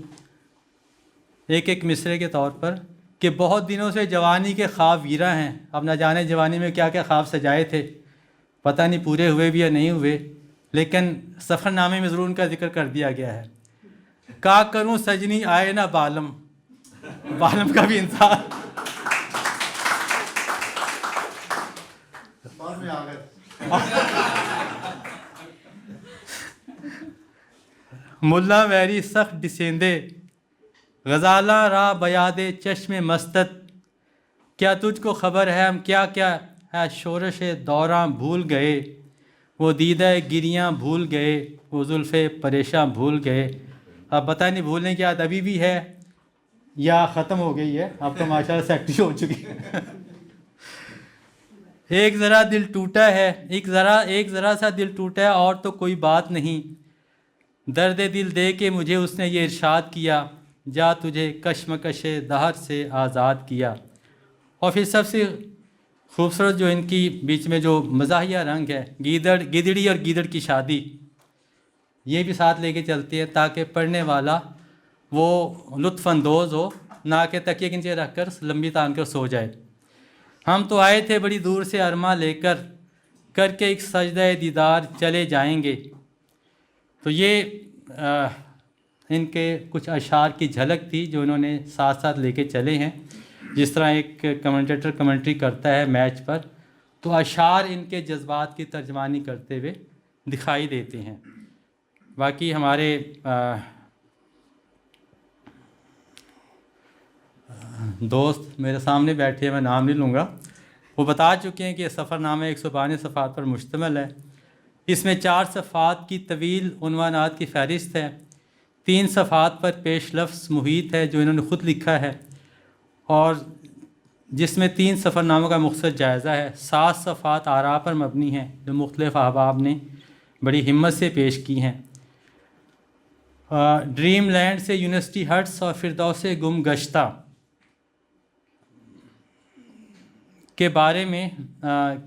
ایک ایک مصرے کے طور پر، کہ بہت دنوں سے جوانی کے خواب گیرا ہیں. اب نہ جانے جوانی میں کیا کیا خواب سجائے تھے، پتہ نہیں پورے ہوئے بھی یا نہیں ہوئے، لیکن سفر نامے میں ضرور ان کا ذکر کر دیا گیا ہے. کا کروں سجنی آئے نہ بالم، بالم کا بھی انسان ملا میری سخت ڈسیندے، غزالہ را بیاد چشم مستت، کیا تجھ کو خبر ہے ہم کیا کیا ہے شورش دوراں بھول گئے، وہ دیدہ گریاں بھول گئے، وہ زلف پریشاں بھول گئے. اب پتہ نہیں بھولنے کی عادت ابھی بھی ہے یا ختم ہو گئی ہے، اب تو ماشاءاللہ سے ایکٹیو ہو چکی ہے. ایک ذرا دل ٹوٹا ہے، ایک ذرا سا دل ٹوٹا ہے اور تو کوئی بات نہیں، درد دل دے کے مجھے اس نے یہ ارشاد کیا، جا تجھے کشمکش دہر سے آزاد کیا. اور پھر سب سے خوبصورت جو ان کی بیچ میں جو مزاحیہ رنگ ہے، گیدڑی اور گیدڑ کی شادی، یہ بھی ساتھ لے کے چلتی ہے تاکہ پڑھنے والا وہ لطف اندوز ہو، نہ کہ تکیے کے نیچے رکھ کر لمبی تان کر سو جائے. ہم تو آئے تھے بڑی دور سے ارماں لے کر کے ایک سجدہ دیدار چلے جائیں گے. تو یہ ان کے کچھ اشعار کی جھلک تھی جو انہوں نے ساتھ ساتھ لے کے چلے ہیں. جس طرح ایک کمنٹیٹر کمنٹری کرتا ہے میچ پر، تو اشعار ان کے جذبات کی ترجمانی کرتے ہوئے دکھائی دیتے ہیں. باقی ہمارے دوست میرے سامنے بیٹھے ہیں، میں نام نہیں لوں گا، وہ بتا چکے ہیں کہ یہ سفر نامہ 152 صفحات پر مشتمل ہے. اس میں 4 صفحات کی طویل عنوانات کی فہرست ہے 3 صفحات پر پیش لفظ محیط ہے جو انہوں نے خود لکھا ہے، اور جس میں 3 سفر ناموں کا مختصر جائزہ ہے۔ 7 صفحات آراء پر مبنی ہیں جو مختلف احباب نے بڑی ہمت سے پیش کی ہیں۔ ڈریم لینڈ سے یونیورسٹی ہٹس اور فردوس گم گشتہ کے بارے میں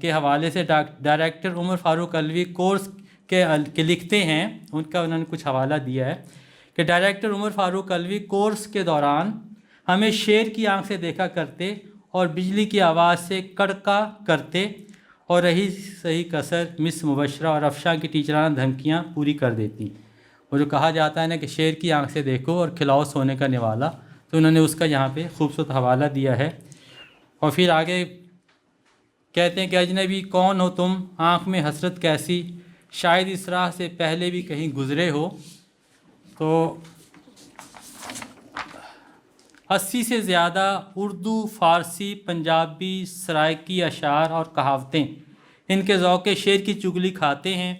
کے حوالے سے ڈائریکٹر عمر فاروق علوی کورس کے لکھتے ہیں، انہوں نے کچھ حوالہ دیا ہے کہ ڈائریکٹر عمر فاروق علوی کورس کے دوران ہمیں شیر کی آنکھ سے دیکھا کرتے اور بجلی کی آواز سے کڑکا کرتے، اور رہی صحیح کسر مس مبشرہ اور افشاں کی ٹیچرانہ دھمکیاں پوری کر دیتی۔ وہ جو کہا جاتا ہے نا کہ شیر کی آنکھ سے دیکھو اور کھلاؤ سونے کا نوالا، تو انہوں نے اس کا یہاں پہ خوبصورت حوالہ دیا ہے۔ اور پھر آگے کہتے ہیں کہ اجنبی کون ہو تم، آنکھ میں حسرت کیسی، شاید اس راہ سے پہلے بھی کہیں گزرے ہو۔ تو 80 سے زیادہ اردو، فارسی، پنجابی، سرائکی اشعار اور کہاوتیں ان کے ذوق شعر کی چگلی کھاتے ہیں۔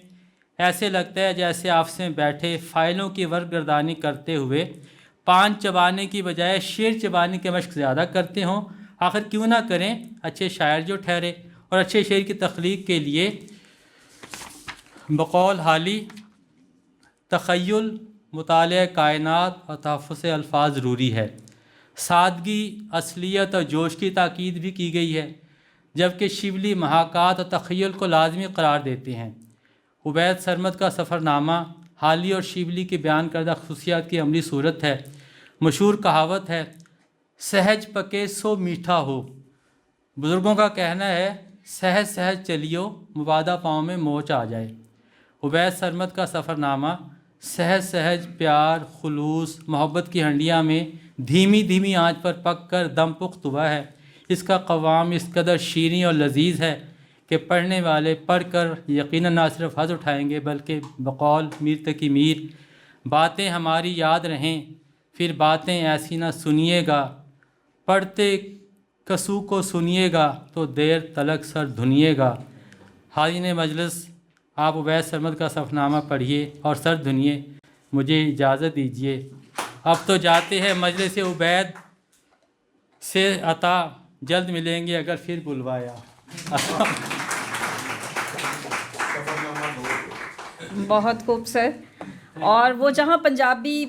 ایسے لگتا ہے جیسے آفس میں بیٹھے فائلوں کی ورق گردانی کرتے ہوئے پان چبانے کی بجائے شعر چبانے کے مشق زیادہ کرتے ہوں۔ آخر کیوں نہ کریں، اچھے شاعر جو ٹھہرے، اور اچھے شعر کی تخلیق کے لیے بقول حالی تخیل، مطالعہ کائنات اور تحفظ الفاظ ضروری ہے۔ سادگی، اصلیت اور جوش کی تاکید بھی کی گئی ہے، جبکہ شبلی محاکات اور تخیل کو لازمی قرار دیتے ہیں۔ عبید سرمد کا سفر نامہ حالی اور شبلی کے بیان کردہ خصوصیات کی عملی صورت ہے۔ مشہور کہاوت ہے، سہج پکے سو میٹھا ہو۔ بزرگوں کا کہنا ہے، سہج سہج چلیو مبادہ پاؤں میں موچ آ جائے۔ عبید سرمد کا سفر نامہ سہج سہج پیار، خلوص، محبت کی ہنڈیاں میں دھیمی دھیمی آنچ پر پک کر دم پخت ہوا ہے۔ اس کا قوام اس قدر شیریں اور لذیذ ہے کہ پڑھنے والے پڑھ کر یقیناً نہ صرف حظ اٹھائیں گے بلکہ بقول میر تقی میر، باتیں ہماری یاد رہیں پھر باتیں ایسی نہ سنیے گا، پڑھتے کسو کو سنیے گا تو دیر تلک سر دھنیے گا۔ حاضرین مجلس، آپ عبید سرمد کا سفر نامہ پڑھیے اور سر دھنیے۔ مجھے اجازت دیجیے، اب تو جاتے ہیں مجلس عبید سے عطا، جلد ملیں گے اگر پھر بلوایا۔ بہت خوبصورت۔ اور وہ جہاں پنجابی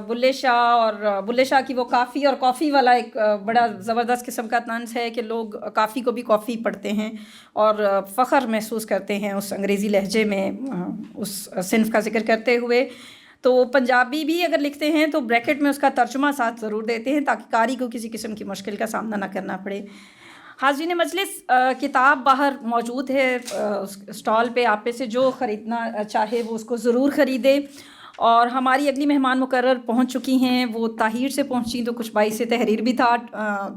بلے شاہ اور بلے شاہ کی وہ کافی اور کافی والا ایک بڑا زبردست قسم کا طنز ہے کہ لوگ کافی کو بھی کافی پڑھتے ہیں اور فخر محسوس کرتے ہیں اس انگریزی لہجے میں اس صنف کا ذکر کرتے ہوئے۔ تو پنجابی بھی اگر لکھتے ہیں تو بریکٹ میں اس کا ترجمہ ساتھ ضرور دیتے ہیں تاکہ قاری کو کسی قسم کی مشکل کا سامنا نہ کرنا پڑے۔ حاضرین مجلس، کتاب باہر موجود ہے اسٹال پہ، آپ میں سے جو خریدنا چاہے وہ اس کو ضرور خریدے۔ اور ہماری اگلی مہمان مقرر پہنچ چکی ہیں، وہ طاہیر سے پہنچیں تو کچھ باعث تحریر بھی تھا،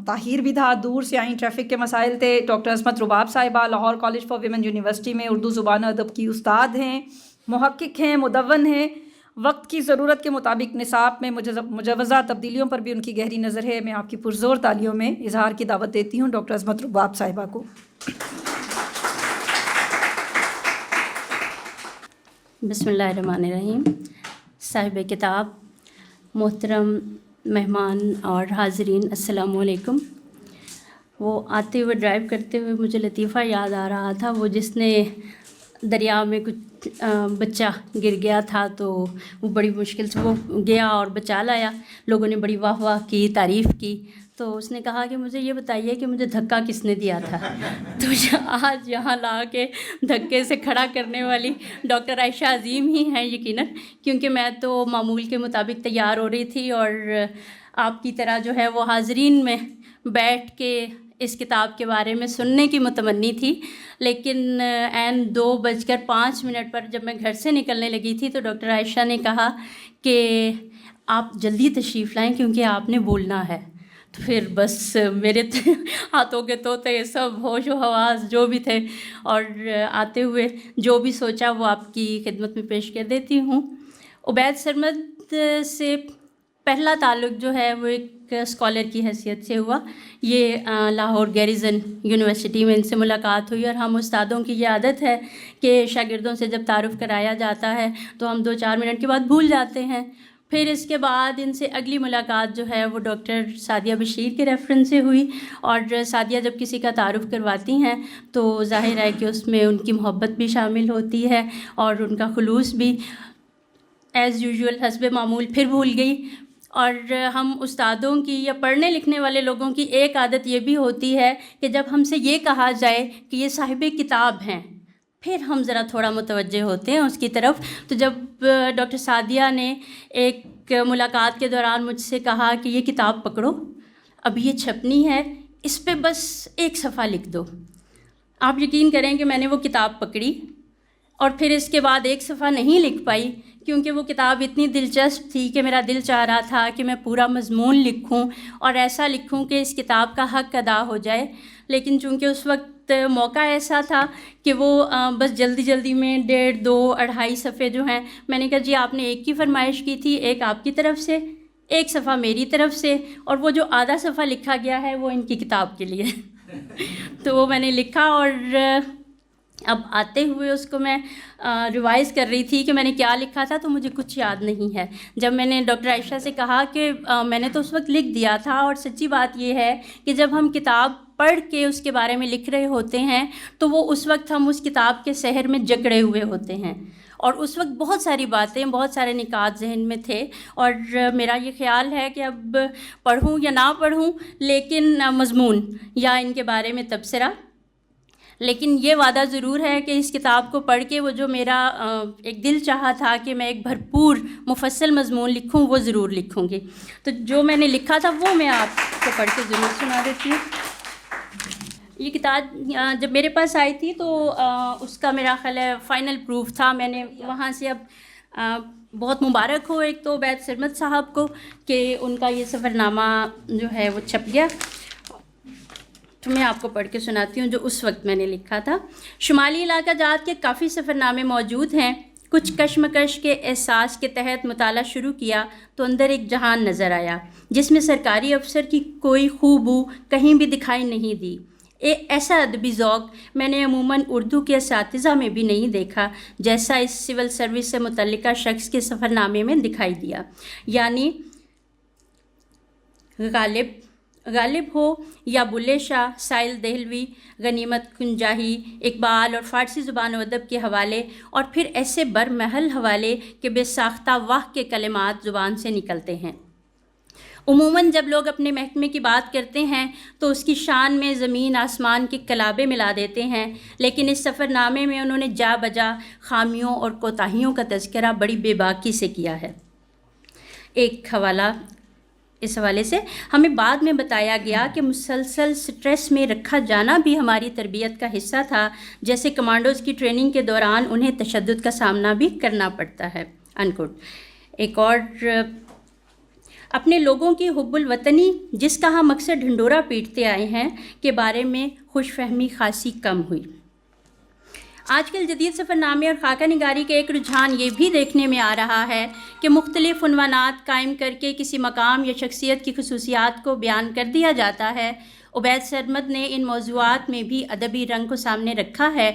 طاہیر بھی تھا، دور سے آئیں، ٹریفک کے مسائل تھے۔ ڈاکٹر عصمت رباب صاحبہ Lahore college for women university میں اردو زبان و ادب کی استاد ہیں، محقق ہیں، مدون ہیں۔ وقت کی ضرورت کے مطابق نصاب میں مجوزہ تبدیلیوں پر بھی ان کی گہری نظر ہے۔ میں آپ کی پرزور تالیوں میں اظہار کی دعوت دیتی ہوں ڈاکٹر عصمت رباب صاحبہ کو۔ بسم اللہ الرحمن الرحیم۔ صاحب کتاب، محترم مہمان اور حاضرین، السلام علیکم۔ وہ آتے ہوئے ڈرائیو کرتے ہوئے مجھے لطیفہ یاد آ رہا تھا، وہ جس نے دریا میں کچھ بچہ گر گیا تھا تو وہ بڑی مشکل سے وہ گیا اور بچا لایا، لوگوں نے بڑی واہ واہ کی، تعریف کی، تو اس نے کہا کہ مجھے یہ بتائیے کہ مجھے دھکا کس نے دیا تھا۔ تو آج یہاں لا کے دھکے سے کھڑا کرنے والی ڈاکٹر عائشہ عظیم ہی ہیں یقیناً، کیونکہ میں تو معمول کے مطابق تیار ہو رہی تھی اور آپ کی طرح جو ہے وہ حاضرین میں بیٹھ کے اس کتاب کے بارے میں سننے کی متمنی تھی، لیکن عین 2:05 پر جب میں گھر سے نکلنے لگی تھی تو ڈاکٹر عائشہ نے کہا کہ آپ جلدی تشریف لائیں کیونکہ آپ نے بولنا ہے۔ تو پھر بس میرے ہاتھوں کے طوطے سب ہوش و حواس جو بھی تھے اور آتے ہوئے جو بھی سوچا وہ آپ کی خدمت میں پیش کر دیتی ہوں۔ عبید سرمد سے پہلا تعلق جو ہے وہ ایک اسکالر کی حیثیت سے ہوا۔ یہ لاہور گیریزن یونیورسٹی میں ان سے ملاقات ہوئی، اور ہم استادوں کی یہ عادت ہے کہ شاگردوں سے جب تعارف کرایا جاتا ہے تو ہم 2-4 منٹ کے بعد بھول جاتے ہیں، پھر اس کے بعد ان سے اگلی ملاقات جو ہے وہ ڈاکٹر سعدیہ بشیر کے ریفرنس سے ہوئی، اور سعدیہ جب کسی کا تعارف کرواتی ہیں تو ظاہر ہے کہ اس میں ان کی محبت بھی شامل ہوتی ہے اور ان کا خلوص بھی. ایز یوزول حسب معمول پھر بھول گئی. اور ہم استادوں کی یا پڑھنے لکھنے والے لوگوں کی ایک عادت یہ بھی ہوتی ہے کہ جب ہم سے یہ کہا جائے کہ یہ صاحب کتاب ہیں، پھر ہم ذرا تھوڑا متوجہ ہوتے ہیں اس کی طرف. تو جب ڈاکٹر سعدیہ نے ایک ملاقات کے دوران مجھ سے کہا کہ یہ کتاب پکڑو، اب یہ چھپنی ہے، اس پہ بس ایک صفحہ لکھ دو، آپ یقین کریں کہ میں نے وہ کتاب پکڑی اور پھر اس کے بعد ایک صفحہ نہیں لکھ پائی، کیونکہ وہ کتاب اتنی دلچسپ تھی کہ میرا دل چاہ رہا تھا کہ میں پورا مضمون لکھوں اور ایسا لکھوں کہ اس کتاب کا حق ادا ہو جائے. لیکن چونکہ اس وقت موقع ایسا تھا کہ وہ بس جلدی جلدی میں 1.5 2 2.5 صفحے جو ہیں، میں نے کہا جی آپ نے ایک کی فرمائش کی تھی، ایک آپ کی طرف سے، ایک صفحہ میری طرف سے، اور وہ جو آدھا صفحہ لکھا گیا ہے وہ ان کی کتاب کے لیے. تو وہ میں نے لکھا، اور اب آتے ہوئے اس کو میں ریوائز کر رہی تھی کہ میں نے کیا لکھا تھا، تو مجھے کچھ یاد نہیں ہے. جب میں نے ڈاکٹر عائشہ سے کہا کہ میں نے تو اس وقت لکھ دیا تھا، اور سچی بات یہ ہے کہ جب ہم کتاب پڑھ کے اس کے بارے میں لکھ رہے ہوتے ہیں تو وہ اس وقت ہم اس کتاب کے سحر میں جکڑے ہوئے ہوتے ہیں، اور اس وقت بہت ساری باتیں، بہت سارے نکات ذہن میں تھے، اور میرا یہ خیال ہے کہ اب پڑھوں یا نہ پڑھوں لیکن مضمون یا ان کے بارے میں تبصرہ، لیکن یہ وعدہ ضرور ہے کہ اس کتاب کو پڑھ کے وہ جو میرا ایک دل چاہا تھا کہ میں ایک بھرپور مفصل مضمون لکھوں وہ ضرور لکھوں گی. تو جو میں نے لکھا تھا وہ میں آپ کو پڑھ کے ضرور سنا دیتی ہوں. یہ کتاب جب میرے پاس آئی تھی تو اس کا میرا خیال ہے فائنل پروف تھا. میں نے وہاں سے اب بہت مبارک ہو ایک تو عبید سرمد صاحب کو کہ ان کا یہ سفرنامہ جو ہے وہ چھپ گیا. تو میں آپ کو پڑھ کے سناتی ہوں جو اس وقت میں نے لکھا تھا. شمالی علاقہ جات کے کافی سفرنامے موجود ہیں. کچھ کشمکش کے احساس کے تحت مطالعہ شروع کیا تو اندر ایک جہان نظر آیا جس میں سرکاری افسر کی کوئی خوبو کہیں بھی دکھائی نہیں دی. ایسا ادبی ذوق میں نے عموماً اردو کے اساتذہ میں بھی نہیں دیکھا جیسا اس سول سروس سے متعلقہ شخص کے سفرنامے میں دکھائی دیا. یعنی غالب ہو یا بلے شاہ، سائل دہلوی، غنیمت کنجاہی، اقبال اور فارسی زبان و ادب کے حوالے، اور پھر ایسے برمحل حوالے کہ بے ساختہ واہ کے کلمات زبان سے نکلتے ہیں. عموماً جب لوگ اپنے محکمے کی بات کرتے ہیں تو اس کی شان میں زمین آسمان کے کلابے ملا دیتے ہیں، لیکن اس سفر نامے میں انہوں نے جا بجا خامیوں اور کوتاہیوں کا تذکرہ بڑی بے باکی سے کیا ہے. ایک حوالہ اس حوالے سے ہمیں بعد میں بتایا گیا کہ مسلسل سٹریس میں رکھا جانا بھی ہماری تربیت کا حصہ تھا، جیسے کمانڈوز کی ٹریننگ کے دوران انہیں تشدد کا سامنا بھی کرنا پڑتا ہے. انکوٹ. ایک اور اپنے لوگوں کی حب الوطنی جس کا ہم اکثر ڈھنڈورا پیٹتے آئے ہیں کے بارے میں خوش فہمی خاصی کم ہوئی. آج کل جدید سفر نامے اور خاکہ نگاری کے ایک رجحان یہ بھی دیکھنے میں آ رہا ہے کہ مختلف عنوانات قائم کر کے کسی مقام یا شخصیت کی خصوصیات کو بیان کر دیا جاتا ہے. عبید سرمد نے ان موضوعات میں بھی ادبی رنگ کو سامنے رکھا ہے.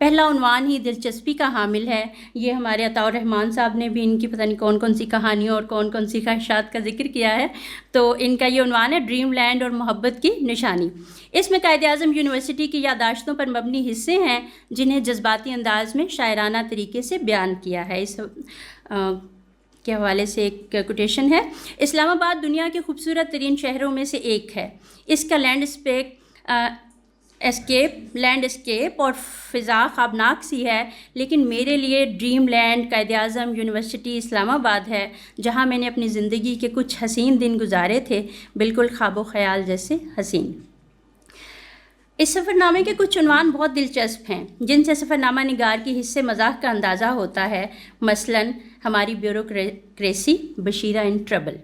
پہلا عنوان ہی دلچسپی کا حامل ہے. یہ ہمارے عطاء الرحمن صاحب نے بھی ان کی پتہ نہیں کون کون سی کہانیوں اور کون کون سی خواہشات کا ذکر کیا ہے. تو ان کا یہ عنوان ہے ڈریم لینڈ اور محبت کی نشانی. اس میں قائد اعظم یونیورسٹی کی یادداشتوں پر مبنی حصے ہیں جنہیں جذباتی انداز میں شاعرانہ طریقے سے بیان کیا ہے. اس کے حوالے سے ایک کوٹیشن ہے. اسلام آباد دنیا کے خوبصورت ترین شہروں میں سے ایک ہے. اس کا لینڈ اسکیپ اور فضا خوابناک سی ہے، لیکن میرے لیے dream land Quaid Azam university اسلام آباد ہے، جہاں میں نے اپنی زندگی کے کچھ حسین دن گزارے تھے، بالکل خواب و خیال جیسے حسین. اس سفر نامے کے کچھ عنوان بہت دلچسپ ہیں جن سے سفر نامہ نگار کی حصے مزاح کا اندازہ ہوتا ہے. مثلاً ہماری بیوروکریسی بشیرہ ان ٹربل.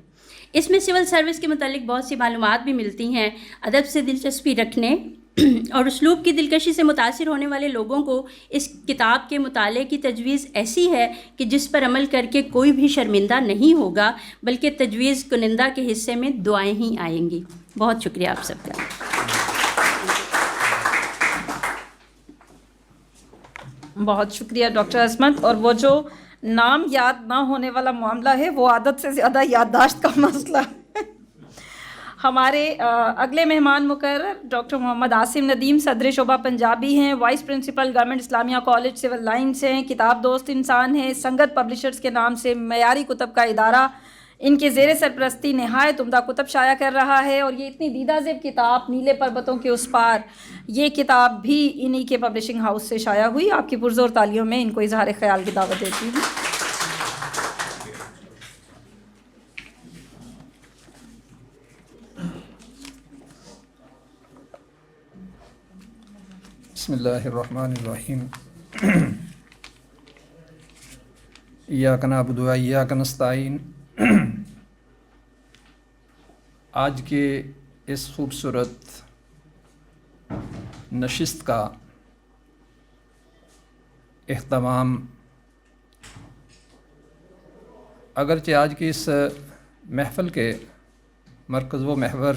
اس میں سول سروس کے متعلق بہت سی معلومات بھی ملتی ہیں. ادب سے دلچسپی رکھنے اور اسلوب کی دلکشی سے متاثر ہونے والے لوگوں کو اس کتاب کے مطالعے کی تجویز ایسی ہے کہ جس پر عمل کر کے کوئی بھی شرمندہ نہیں ہوگا، بلکہ تجویز کنندہ کے حصے میں دعائیں ہی آئیں گی. بہت شکریہ آپ سب کا. بہت شکریہ ڈاکٹر عصمت. اور وہ جو نام یاد نہ ہونے والا معاملہ ہے، وہ عادت سے زیادہ یادداشت کا مسئلہ ہے۔ ہمارے اگلے مہمان مقرر ڈاکٹر محمد عاصم ندیم، صدر شعبہ پنجابی ہیں، وائس پرنسپل گورنمنٹ اسلامیہ کالج سول لائنس ہیں، کتاب دوست انسان ہیں، سنگت پبلشرز کے نام سے معیاری کتب کا ادارہ ان کے زیر سرپرستی نہایت عمدہ کتب شائع کر رہا ہے، اور یہ اتنی دیدہ زیب کتاب نیلے پربتوں کے اس پار، یہ کتاب بھی انہی کے پبلشنگ ہاؤس سے شائع ہوئی۔ آپ کی پرزور تالیوں میں ان کو اظہار خیال کی دعوت دیتی ہوں۔ بسم اللہ الرحمن الرحیم۔ ایاک نعبد و ایاک نستعین۔ آج کے اس خوبصورت نشست کا اہتمام اگرچہ آج کی اس محفل کے مرکز و محور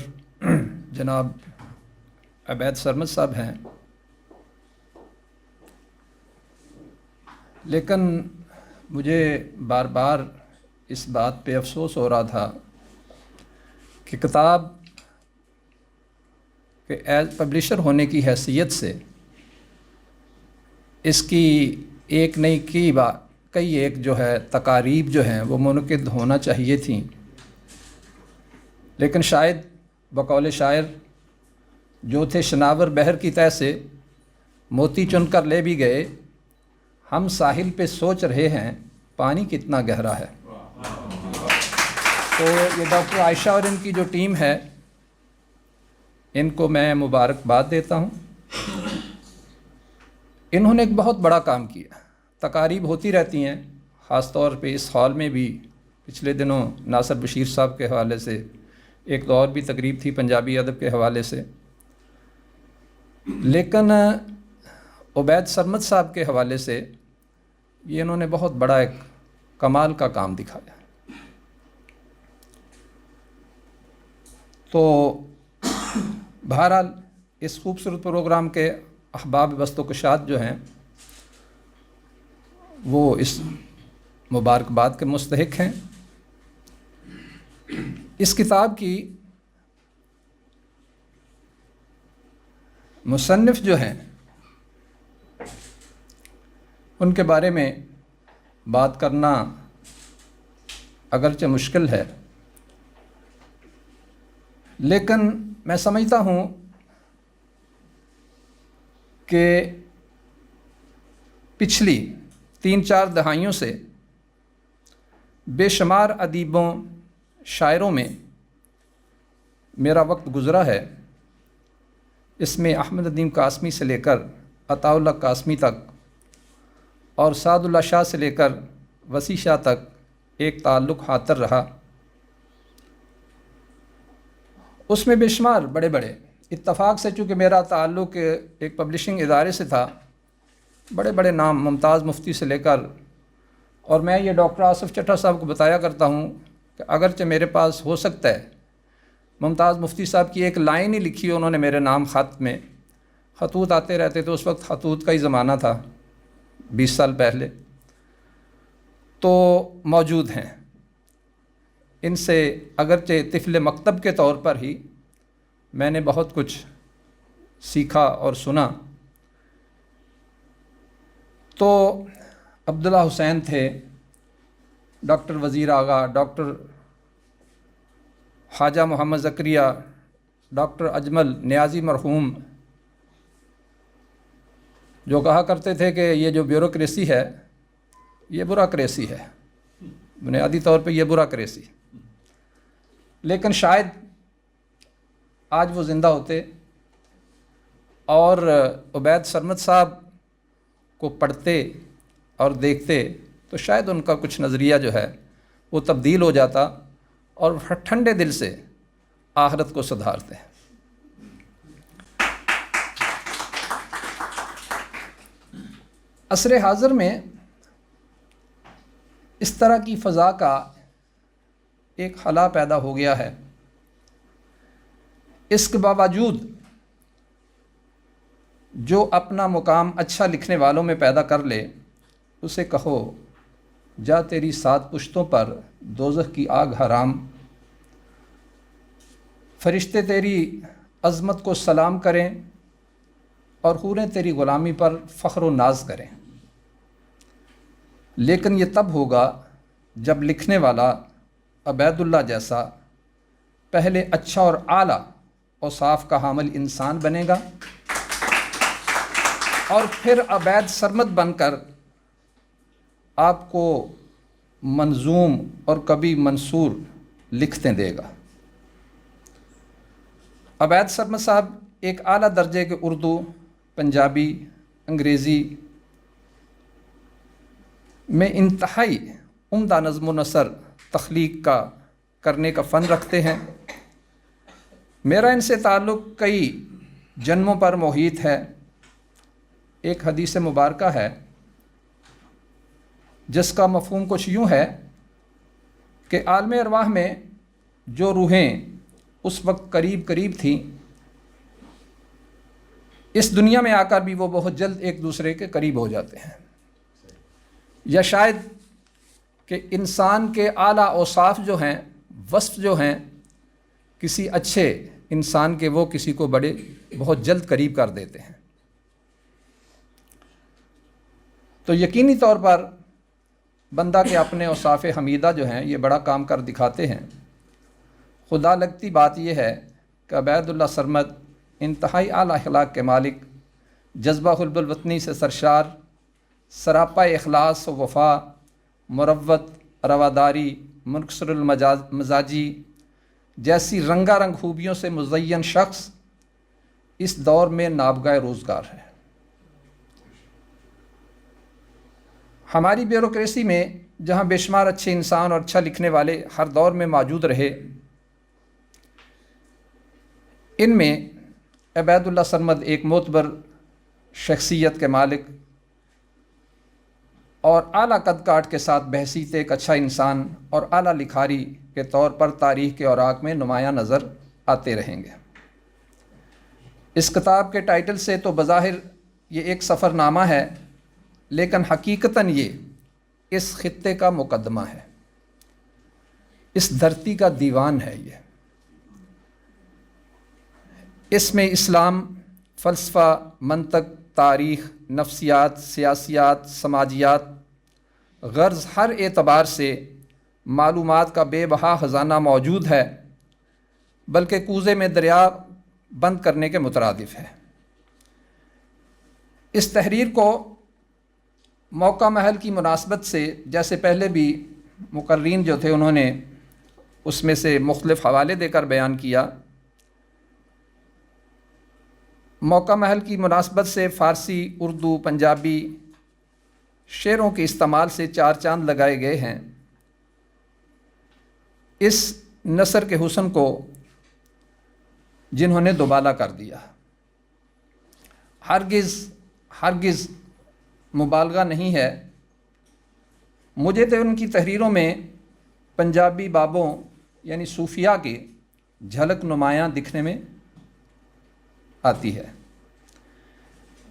جناب عبید سرمد صاحب ہیں، لیکن مجھے بار بار اس بات پہ افسوس ہو رہا تھا کہ کتاب کہ ایز پبلشر ہونے کی حیثیت سے اس کی ایک نہیں کئی ایک جو ہے تقاریب جو ہیں وہ منعقد ہونا چاہیے تھیں، لیکن شاید بقول شاعر جو تھے شناور بحر کی تہ سے موتی چن کر لے بھی گئے، ہم ساحل پہ سوچ رہے ہیں پانی کتنا گہرا ہے۔ تو یہ ڈاکٹر عائشہ اور ان کی جو ٹیم ہے، ان کو میں مبارکباد دیتا ہوں۔ انہوں نے ایک بہت بڑا کام کیا۔ تقاریب ہوتی رہتی ہیں، خاص طور پہ اس ہال میں بھی پچھلے دنوں ناصر بشیر صاحب کے حوالے سے ایک اور بھی تقریب تھی پنجابی ادب کے حوالے سے، لیکن عبید سرمد صاحب کے حوالے سے یہ انہوں نے بہت بڑا ایک کمال کا کام دکھایا۔ تو بہرحال اس خوبصورت پروگرام کے احباب بست و کشاد جو ہیں وہ اس مبارکباد کے مستحق ہیں۔ اس کتاب کی مصنف جو ہیں ان کے بارے میں بات کرنا اگرچہ مشکل ہے، لیکن میں سمجھتا ہوں کہ پچھلی 3-4 دہائیوں سے بے شمار ادیبوں شاعروں میں میرا وقت گزرا ہے۔ اس میں احمد ندیم قاسمی سے لے کر عطاء اللہ قاسمی تک اور سعد اللہ شاہ سے لے کر وسیع شاہ تک ایک تعلق خاطر رہا۔ اس میں بے شمار بڑے بڑے اتفاق سے، چونکہ میرا تعلق ایک پبلشنگ ادارے سے تھا، بڑے بڑے نام ممتاز مفتی سے لے کر، اور میں یہ ڈاکٹر آصف چٹھا صاحب کو بتایا کرتا ہوں کہ اگرچہ میرے پاس ہو سکتا ہے ممتاز مفتی صاحب کی ایک لائن ہی لکھی ہے انہوں نے میرے نام خط میں، خطوط آتے رہتے تھے، اس وقت خطوط کا ہی زمانہ تھا 20 سال پہلے، تو موجود ہیں۔ ان سے اگرچہ طفل مکتب کے طور پر ہی میں نے بہت کچھ سیکھا اور سنا۔ تو عبداللہ حسین تھے، ڈاکٹر وزیر آغا، ڈاکٹر خواجہ محمد زکریہ، ڈاکٹر اجمل نیازی مرحوم، جو کہا کرتے تھے کہ یہ جو بیوروکریسی ہے یہ برا-کریسی ہے، بنیادی طور پہ یہ برا-کریسی، لیکن شاید آج وہ زندہ ہوتے اور عبید سرمد صاحب کو پڑھتے اور دیکھتے تو شاید ان کا کچھ نظریہ جو ہے وہ تبدیل ہو جاتا اور ٹھنڈے دل سے آخرت کو سدھارتے ہیں۔ عصر حاضر میں اس طرح کی فضا کا ایک خلا پیدا ہو گیا ہے۔ اس کے باوجود جو اپنا مقام اچھا لکھنے والوں میں پیدا کر لے، اسے کہو جا تیری 7 پشتوں پر دوزخ کی آگ حرام، فرشتے تیری عظمت کو سلام کریں اور حوریں تیری غلامی پر فخر و ناز کریں، لیکن یہ تب ہوگا جب لکھنے والا عبید اللہ جیسا پہلے اچھا اور اعلیٰ اوصاف کا حامل انسان بنے گا اور پھر عبید سرمد بن کر آپ کو منظوم اور کبھی منصور لکھتے دے گا۔ عبید سرمد صاحب ایک اعلیٰ درجے کے اردو، پنجابی، انگریزی میں انتہائی عمدہ نظم و نثر تخلیق کا کرنے کا فن رکھتے ہیں۔ میرا ان سے تعلق کئی جنموں پر محیط ہے۔ ایک حدیث مبارکہ ہے جس کا مفہوم کچھ یوں ہے کہ عالم ارواح میں جو روحیں اس وقت قریب قریب تھیں، اس دنیا میں آ کر بھی وہ بہت جلد ایک دوسرے کے قریب ہو جاتے ہیں، یا شاید کہ انسان کے اعلیٰ اوصاف جو ہیں، وصف جو ہیں کسی اچھے انسان کے، وہ کسی کو بہت جلد قریب کر دیتے ہیں۔ تو یقینی طور پر بندہ کے اپنے اوصاف حمیدہ جو ہیں یہ بڑا کام کر دکھاتے ہیں۔ خدا لگتی بات یہ ہے کہ عبید اللہ سرمد انتہائی اعلیٰ اخلاق کے مالک، جذبہ حب الوطنی سے سرشار، سراپا اخلاص و وفا، مروت، رواداری، منکسر المزاجی جیسی رنگا رنگ خوبیوں سے مزین شخص اس دور میں نابغہ روزگار ہے۔ ہماری بیوروکریسی میں جہاں بے شمار اچھے انسان اور اچھا لکھنے والے ہر دور میں موجود رہے، ان میں عبید اللہ سرمد ایک معتبر شخصیت کے مالک اور اعلیٰ قد کاٹ کے ساتھ بحیثیت ایک اچھا انسان اور اعلیٰ لکھاری کے طور پر تاریخ کے اوراق میں نمایاں نظر آتے رہیں گے۔ اس کتاب کے ٹائٹل سے تو بظاہر یہ ایک سفر نامہ ہے، لیکن حقیقتاً یہ اس خطے کا مقدمہ ہے، اس دھرتی کا دیوان ہے۔ یہ اس میں اسلام، فلسفہ، منطق، تاریخ، نفسیات، سیاسیات، سماجیات، غرض ہر اعتبار سے معلومات کا بے بہا خزانہ موجود ہے، بلکہ کوزے میں دریا بند کرنے کے مترادف ہے۔ اس تحریر کو موقع محل کی مناسبت سے، جیسے پہلے بھی مقررین جو تھے انہوں نے اس میں سے مختلف حوالے دے کر بیان کیا، موقع محل کی مناسبت سے فارسی، اردو، پنجابی شعروں کے استعمال سے 4 چاند لگائے گئے ہیں۔ اس نثر کے حسن کو جنہوں نے دوبالا کر دیا، ہرگز مبالغہ نہیں ہے۔ مجھے تو ان کی تحریروں میں پنجابی بابوں یعنی صوفیاء کی جھلک نمایاں دکھنے میں آتی ہے۔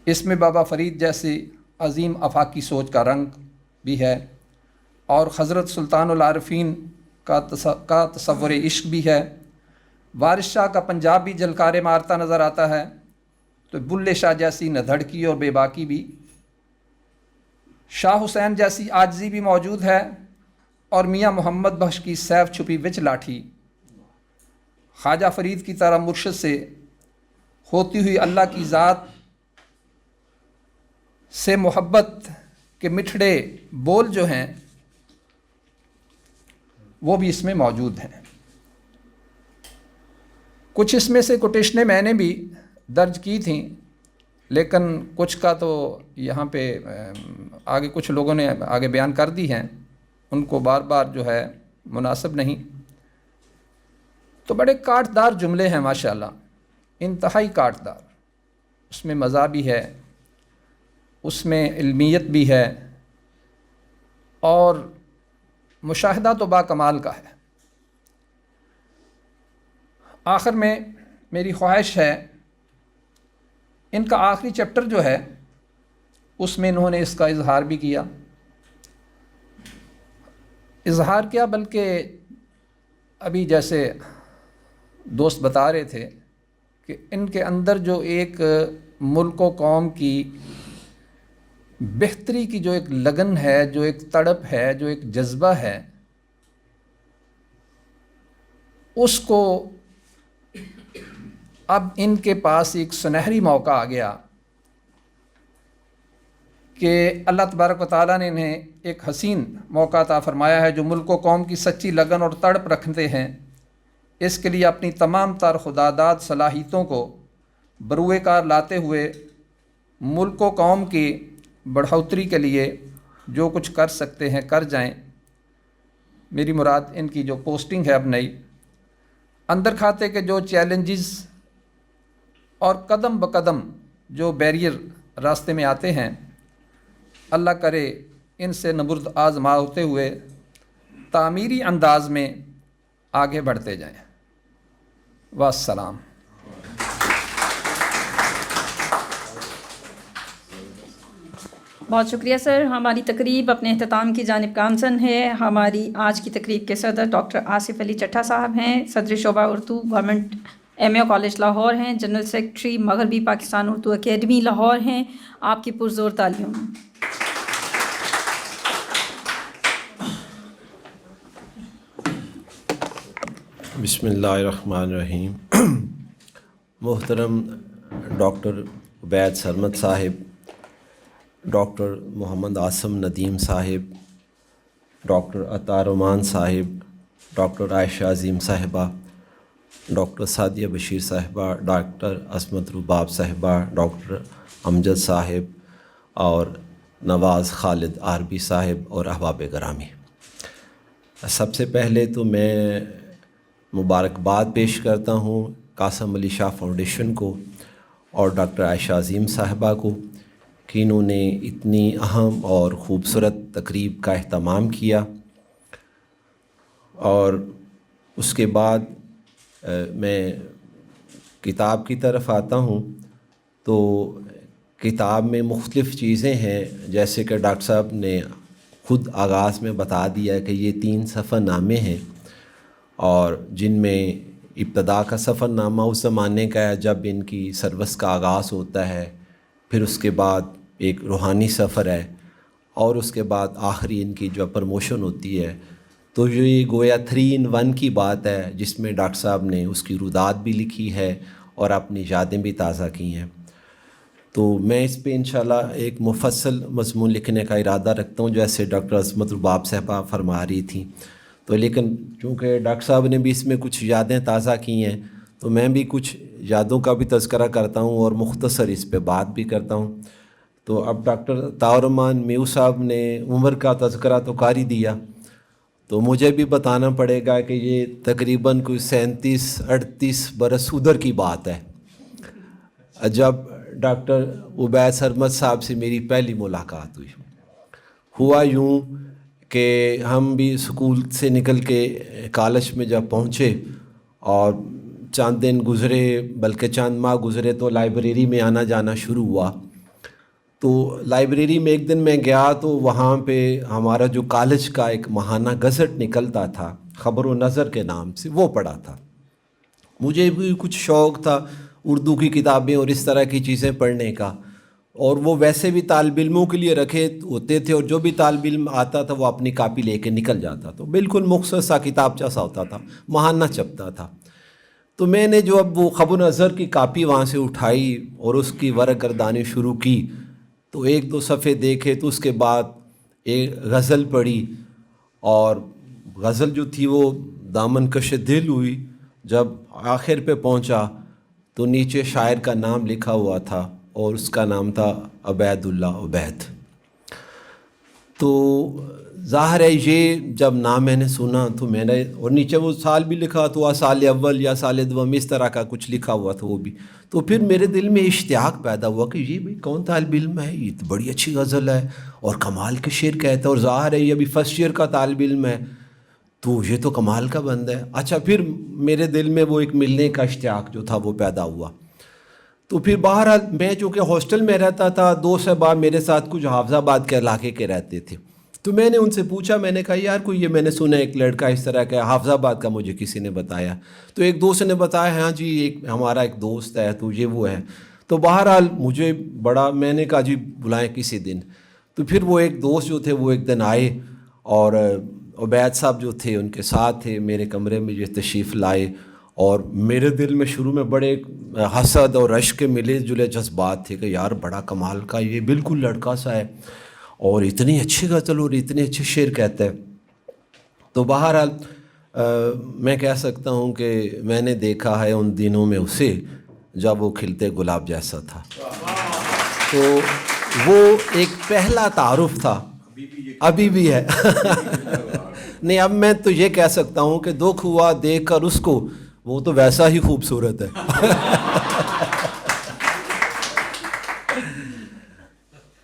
اس میں بابا فرید جیسی عظیم آفاقی سوچ کا رنگ بھی ہے، اور حضرت سلطان العارفین کا تصور عشق بھی ہے۔ وارث شاہ کا پنجاب بھی جھلکارے مارتا نظر آتا ہے، تو بلے شاہ جیسی ندھڑکی اور بے باکی بھی، شاہ حسین جیسی عاجزی بھی موجود ہے، اور میاں محمد بخش کی سیف چھپی وچ لاٹھی، خواجہ فرید کی طرح مرشد سے ہوتی ہوئی اللہ کی ذات سے محبت کے مٹھڑے بول جو ہیں وہ بھی اس میں موجود ہیں۔ کچھ اس میں سے کوٹیشنیں میں نے بھی درج کی تھیں، لیکن کچھ کا تو یہاں پہ آگے کچھ لوگوں نے آگے بیان کر دی ہیں، ان کو بار بار جو ہے مناسب نہیں۔ تو بڑے کاٹدار جملے ہیں ماشاءاللہ، انتہائی کاٹدار۔ اس میں مزہ بھی ہے، اس میں علمیت بھی ہے، اور مشاہدہ تو با کمال کا ہے۔ آخر میں میری خواہش ہے، ان کا آخری چیپٹر جو ہے اس میں انہوں نے اس کا اظہار بھی کیا اظہار کیا بلکہ ابھی جیسے دوست بتا رہے تھے کہ ان کے اندر جو ایک ملک و قوم کی بہتری کی جو ایک لگن ہے، جو ایک تڑپ ہے، جو ایک جذبہ ہے، اس کو اب ان کے پاس ایک سنہری موقع آ گیا کہ اللہ تبارک و تعالیٰ نے انہیں ایک حسین موقع عطا فرمایا ہے، جو ملک و قوم کی سچی لگن اور تڑپ رکھتے ہیں، اس کے لیے اپنی تمام تر خداداد صلاحیتوں کو بروئے کار لاتے ہوئے ملک و قوم کی بڑھوتری کے لیے جو کچھ کر سکتے ہیں کر جائیں۔ میری مراد ان کی جو پوسٹنگ ہے اب نئی، اندر کھاتے کے جو چیلنجز اور قدم بقدم جو بیریئر راستے میں آتے ہیں، اللہ کرے ان سے نبرد آزما ہوتے ہوئے تعمیری انداز میں آگے بڑھتے جائیں۔ والسلام۔ بہت شکریہ سر۔ ہماری تقریب اپنے اختتام کی جانب گامزن ہے۔ ہماری آج کی تقریب کے صدر ڈاکٹر آصف علی چٹھا صاحب ہیں، صدر شعبہ Urdu government MA college Lahore ہیں، جنرل سیکرٹری مغربی پاکستان اردو اکیڈمی لاہور ہیں۔ آپ کی پرزور تعلیوں۔ بسم اللہ الرحمن الرحیم۔ محترم ڈاکٹر عبید سرمد صاحب، ڈاکٹر محمد عاصم ندیم صاحب، ڈاکٹر عطا رحمان صاحب، ڈاکٹر عائشہ عظیم صاحبہ، ڈاکٹر سعدیہ بشیر صاحبہ، ڈاکٹر عصمت رباب صاحبہ، ڈاکٹر امجد صاحب اور نواز خالد عربی صاحب اور احباب گرامی، سب سے پہلے تو میں مبارکباد پیش کرتا ہوں قاسم علی شاہ فاؤنڈیشن کو اور ڈاکٹر عائشہ عظیم صاحبہ کو کہ انہوں نے اتنی اہم اور خوبصورت تقریب کا اہتمام کیا۔ اور اس کے بعد میں کتاب کی طرف آتا ہوں تو کتاب میں مختلف چیزیں ہیں، جیسے کہ ڈاکٹر صاحب نے خود آغاز میں بتا دیا کہ یہ 3 سفر نامے ہیں، اور جن میں ابتدا کا سفر نامہ اس زمانے کا ہے جب ان کی سروس کا آغاز ہوتا ہے، پھر اس کے بعد ایک روحانی سفر ہے، اور اس کے بعد آخری ان کی جو پروموشن ہوتی ہے۔ تو یہ گویا 3 in 1 کی بات ہے، جس میں ڈاکٹر صاحب نے اس کی رودات بھی لکھی ہے اور اپنی یادیں بھی تازہ کی ہیں۔ تو میں اس پہ انشاءاللہ ایک مفصل مضمون لکھنے کا ارادہ رکھتا ہوں، جیسے ڈاکٹر عصمت رباب صاحبہ فرما رہی تھیں۔ تو لیکن چونکہ ڈاکٹر صاحب نے بھی اس میں کچھ یادیں تازہ کی ہیں، تو میں بھی کچھ یادوں کا بھی تذکرہ کرتا ہوں اور مختصر اس پہ بات بھی کرتا ہوں۔ تو اب ڈاکٹر طاہرالرحمان میو صاحب نے عمر کا تذکرہ تو کر ہی دیا، تو مجھے بھی بتانا پڑے گا کہ یہ تقریباً کوئی 37-38 برس ادھر کی بات ہے جب ڈاکٹر عبید سرمد صاحب سے میری پہلی ملاقات ہوئی۔ ہوا یوں کہ ہم بھی اسکول سے نکل کے کالج میں جب پہنچے اور چند دن گزرے، بلکہ چند ماہ گزرے، تو لائبریری میں آنا جانا شروع ہوا۔ تو لائبریری میں ایک دن میں گیا تو وہاں پہ ہمارا جو کالج کا ایک ماہانہ گزٹ نکلتا تھا خبر و نظر کے نام سے، وہ پڑھا تھا۔ مجھے بھی کچھ شوق تھا اردو کی کتابیں اور اس طرح کی چیزیں پڑھنے کا، اور وہ ویسے بھی طالب علموں کے لیے رکھے ہوتے تھے، اور جو بھی طالب علم آتا تھا وہ اپنی کاپی لے کے نکل جاتا، تو بالکل مختصر سا کتابچہ سا ہوتا تھا، ماہانہ چھپتا تھا۔ تو میں نے جو اب وہ خبر و نظر کی کاپی وہاں سے اٹھائی اور اس کی ورق گردانی شروع کی، تو 1-2 صفحے دیکھے، تو اس کے بعد ایک غزل پڑھی، اور غزل جو تھی وہ دامن کش دل ہوئی۔ جب آخر پہ پہنچا تو نیچے شاعر کا نام لکھا ہوا تھا اور اس کا نام تھا عبید اللہ عبید۔ تو ظاہر ہے یہ جب نام میں نے سنا تو میں نے، اور نیچے وہ سال بھی لکھا تو سال اول یا سال دوم اس طرح کا کچھ لکھا ہوا تھا وہ بھی، تو پھر میرے دل میں اشتیاق پیدا ہوا کہ یہ بھائی کون طالب علم ہے، یہ تو بڑی اچھی غزل ہے اور کمال کے شعر کہتا ہے، اور ظاہر ہے یہ ابھی فرسٹ ایئر کا طالب علم ہے، تو یہ تو کمال کا بندہ ہے۔ اچھا، پھر میرے دل میں وہ ایک ملنے کا اشتیاق جو تھا وہ پیدا ہوا۔ تو پھر بہرحال میں چونکہ ہاسٹل میں رہتا تھا، 2 صاحب میرے ساتھ کچھ حافظ آباد کے علاقے کے رہتے تھے، تو میں نے ان سے پوچھا, میں نے کہا یار کوئی یہ میں نے سنا ایک لڑکا اس طرح کا حافظ آباد کا, مجھے کسی نے بتایا. تو ایک دوست نے بتایا ہاں جی ایک ہمارا ایک دوست ہے تو یہ وہ ہے. تو بہرحال مجھے بڑا, میں نے کہا جی بلائیں کسی دن. تو پھر وہ ایک دوست جو تھے وہ ایک دن آئے اور عبید صاحب جو تھے ان کے ساتھ تھے, میرے کمرے میں یہ تشریف لائے, اور میرے دل میں شروع میں بڑے حسد اور رشک کے ملے جلے جذبات تھے کہ یار بڑا کمال کا یہ بالکل لڑکا سا ہے اور اتنی اچھی غزل اور اتنے اچھے شعر کہتا ہے. تو بہرحال میں کہہ سکتا ہوں کہ میں نے دیکھا ہے ان دنوں میں اسے جب وہ کھلتے گلاب جیسا تھا. تو وہ ایک پہلا تعارف تھا, ابھی بھی ہے. نہیں اب میں تو یہ کہہ سکتا ہوں کہ دکھ ہوا دیکھ کر اس کو, وہ تو ویسا ہی خوبصورت ہے.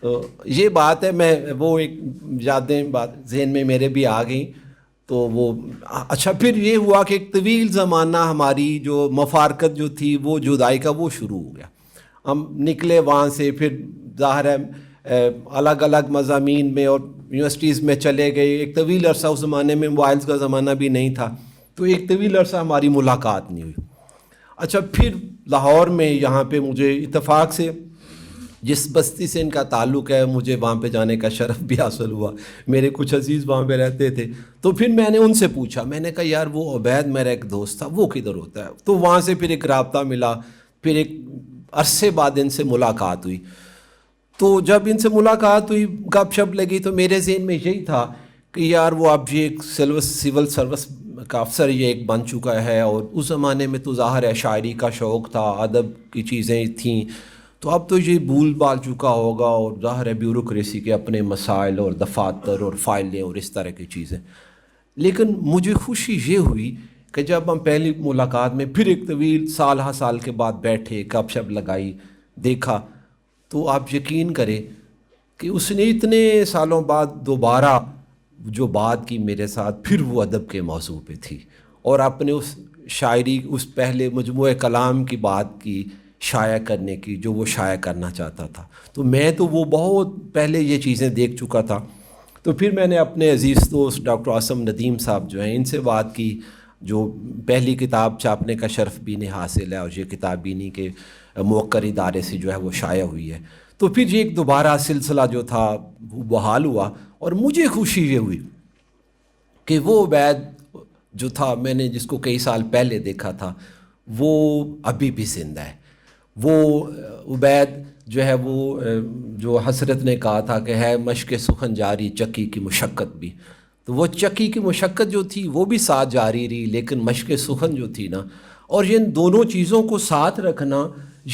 تو یہ بات ہے, میں وہ ایک یادیں بات ذہن میں میرے بھی آ گئیں. تو وہ اچھا پھر یہ ہوا کہ ایک طویل زمانہ ہماری جو مفارقت جو تھی وہ جدائی کا وہ شروع ہو گیا. ہم نکلے وہاں سے, پھر ظاہر ہے الگ الگ مضامین میں اور یونیورسٹیز میں چلے گئے. ایک طویل عرصہ, اس زمانے میں موبائلز کا زمانہ بھی نہیں تھا, تو ایک طویل عرصہ ہماری ملاقات نہیں ہوئی. اچھا پھر لاہور میں یہاں پہ مجھے اتفاق سے جس بستی سے ان کا تعلق ہے مجھے وہاں پہ جانے کا شرف بھی حاصل ہوا. میرے کچھ عزیز وہاں پہ رہتے تھے. تو پھر میں نے ان سے پوچھا, میں نے کہا یار وہ عبید میرا ایک دوست تھا وہ کدھر ہوتا ہے. تو وہاں سے پھر ایک رابطہ ملا, پھر ایک عرصے بعد ان سے ملاقات ہوئی. تو جب ان سے ملاقات ہوئی گپ شپ لگی تو میرے ذہن میں یہی تھا کہ یار وہ اب یہ ایک سول سروس کا افسر یہ ایک بن چکا ہے, اور اس زمانے میں تو ظاہر ہے شاعری کا شوق تھا, ادب کی چیزیں تھیں, تو اب تو یہ بھول بھال چکا ہوگا, اور ظاہر ہے بیوروکریسی کے اپنے مسائل اور دفاتر اور فائلیں اور اس طرح کی چیزیں. لیکن مجھے خوشی یہ ہوئی کہ جب ہم پہلی ملاقات میں پھر ایک طویل سال ہا سال کے بعد بیٹھے, گپ شپ لگائی, دیکھا, تو آپ یقین کریں کہ اس نے اتنے سالوں بعد دوبارہ جو بات کی میرے ساتھ, پھر وہ ادب کے موضوع پہ تھی, اور اپنے اس شاعری اس پہلے مجموعہ کلام کی بات کی شائع کرنے کی جو وہ شائع کرنا چاہتا تھا. تو میں تو وہ بہت پہلے یہ چیزیں دیکھ چکا تھا. تو پھر میں نے اپنے عزیز دوست ڈاکٹر عاصم ندیم صاحب جو ہیں ان سے بات کی, جو پہلی کتاب چھاپنے کا شرف بھی انہیں حاصل ہے, اور یہ کتاب بھی انہیں کے موقر ادارے سے جو ہے وہ شائع ہوئی ہے. تو پھر یہ ایک دوبارہ سلسلہ جو تھا وہ بحال ہوا, اور مجھے خوشی یہ ہوئی کہ وہ عبید جو تھا میں نے جس کو کئی سال پہلے دیکھا تھا وہ ابھی بھی زندہ ہے. وہ عبید جو ہے وہ جو حسرت نے کہا تھا کہ ہے مشق سخن جاری چکی کی مشقت بھی, تو وہ چکی کی مشقت جو تھی وہ بھی ساتھ جاری رہی, لیکن مشق سخن جو تھی نا, اور ان دونوں چیزوں کو ساتھ رکھنا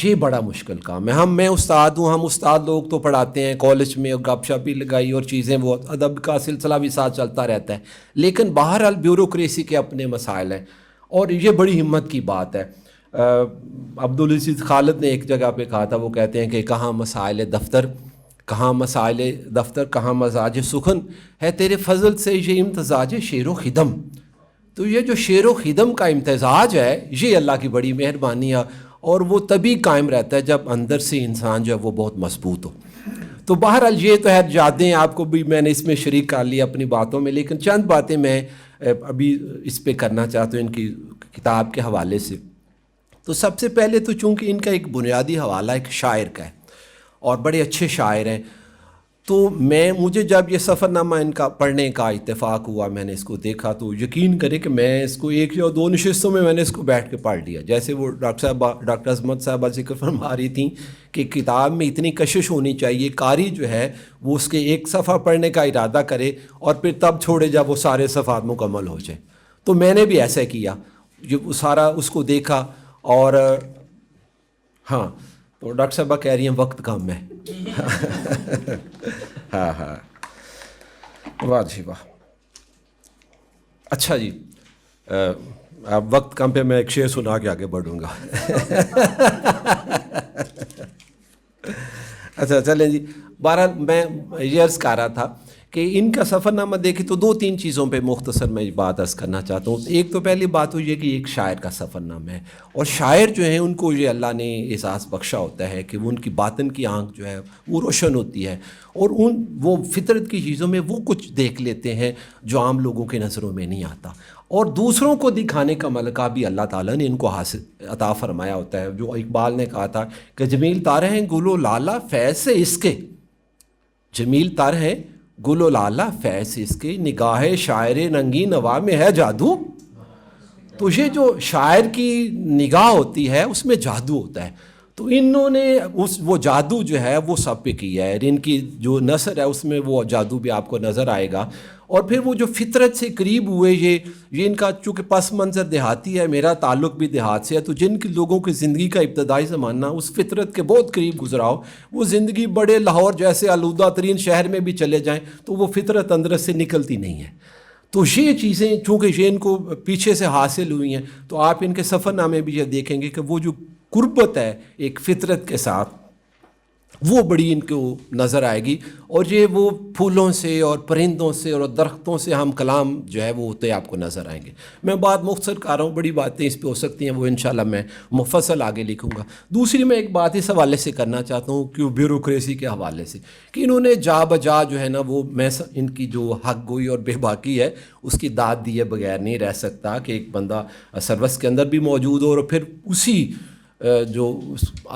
یہ بڑا مشکل کام ہے. میں استاد ہوں, ہم استاد لوگ تو پڑھاتے ہیں کالج میں, اور گپ شپ بھی لگائی اور چیزیں, وہ ادب کا سلسلہ بھی ساتھ چلتا رہتا ہے, لیکن بہرحال بیوروکریسی کے اپنے مسائل ہیں, اور یہ بڑی ہمت کی بات ہے. عبدالعزیز خالد نے ایک جگہ پہ کہا تھا, وہ کہتے ہیں کہ کہاں مسائل دفتر, کہاں مسائل دفتر, کہاں مزاج سخن ہے تیرے فضل سے یہ امتزاج شعر و خدم. تو یہ جو شعر و خدم کا امتزاج ہے یہ اللہ کی بڑی مہربانی ہے, اور وہ تبھی قائم رہتا ہے جب اندر سے انسان جو ہے وہ بہت مضبوط ہو. تو بہرحال یہ تو ہے یادیں, آپ کو بھی میں نے اس میں شریک کر لیا اپنی باتوں میں, لیکن چند باتیں میں ابھی اس پہ کرنا چاہتا ہوں ان کی کتاب کے حوالے سے. تو سب سے پہلے تو چونکہ ان کا ایک بنیادی حوالہ ایک شاعر کا ہے, اور بڑے اچھے شاعر ہیں, تو مجھے جب یہ سفر نامہ ان کا پڑھنے کا اتفاق ہوا, میں نے اس کو دیکھا, تو یقین کرے کہ میں اس کو ایک یا دو نشستوں میں نے اس کو بیٹھ کے پڑھ لیا. جیسے وہ ڈاکٹر عظمت صاحبہ ذکر فرما رہی تھیں کہ کتاب میں اتنی کشش ہونی چاہیے, قاری جو ہے وہ اس کے ایک صفحہ پڑھنے کا ارادہ کرے اور پھر تب چھوڑے جب وہ سارے صفحات مکمل ہو جائیں. تو میں نے بھی ایسا کیا, جو سارا اس کو دیکھا, اور ہاں تو ڈاکٹر صاحبہ کہہ رہی ہیں وقت کم ہے. ہاں واہ جی واہ. اچھا جی, اب وقت کم پہ میں ایک شعر سنا کے آگے بڑھوں گا. اچھا چلیں جی. بہرحال میں یہ عرض کر رہا تھا کہ ان کا سفرنامہ دیکھیں تو 2-3 چیزوں پہ مختصر میں بات عرض کرنا چاہتا ہوں. ایک تو پہلی بات تو یہ کہ ایک شاعر کا سفرنامہ ہے, اور شاعر جو ہیں ان کو یہ اللہ نے احساس بخشا ہوتا ہے کہ وہ ان کی باطن کی آنکھ جو ہے وہ روشن ہوتی ہے, اور وہ فطرت کی چیزوں میں وہ کچھ دیکھ لیتے ہیں جو عام لوگوں کے نظروں میں نہیں آتا, اور دوسروں کو دکھانے کا ملکہ بھی اللہ تعالیٰ نے ان کو حاصل عطا فرمایا ہوتا ہے. جو اقبال نے کہا تھا کہ جمیل تر ہیں گل و لالا فیض سے اس کے, جمیل تر ہیں گل و لالا فیض اس کے, نگاہ شاعر رنگی نوا میں ہے جادو. تو یہ جو شاعر کی نگاہ ہوتی ہے اس میں جادو ہوتا ہے, تو انہوں نے وہ جادو جو ہے وہ سب پہ کیا ہے. ان کی جو نثر ہے اس میں وہ جادو بھی آپ کو نظر آئے گا. اور پھر وہ جو فطرت سے قریب ہوئے, یہ ان کا چونکہ پس منظر دیہاتی ہے, میرا تعلق بھی دیہات سے ہے, تو جن کے لوگوں کی زندگی کا ابتدائی زمانہ اس فطرت کے بہت قریب گزرا ہو, وہ زندگی بڑے لاہور جیسے آلودہ ترین شہر میں بھی چلے جائیں تو وہ فطرت اندر سے نکلتی نہیں ہے. تو یہ چیزیں چونکہ یہ ان کو پیچھے سے حاصل ہوئی ہیں, تو آپ ان کے سفر نامے بھی یہ دیکھیں گے کہ وہ جو قربت ہے ایک فطرت کے ساتھ وہ بڑی ان کو نظر آئے گی. اور یہ وہ پھولوں سے اور پرندوں سے اور درختوں سے ہم کلام جو ہے وہ ہوتے آپ کو نظر آئیں گے. میں بات مختصر کر رہا ہوں, بڑی باتیں اس پہ ہو سکتی ہیں, وہ انشاءاللہ میں مفصل آگے لکھوں گا. دوسری میں ایک بات اس حوالے سے کرنا چاہتا ہوں کہ بیوروکریسی کے حوالے سے, کہ انہوں نے جا بجا جو ہے نا وہ میں ان کی جو حق گوئی اور بے باکی ہے اس کی داد دیے بغیر نہیں رہ سکتا, کہ ایک بندہ سروس کے اندر بھی موجود ہو اور پھر اسی جو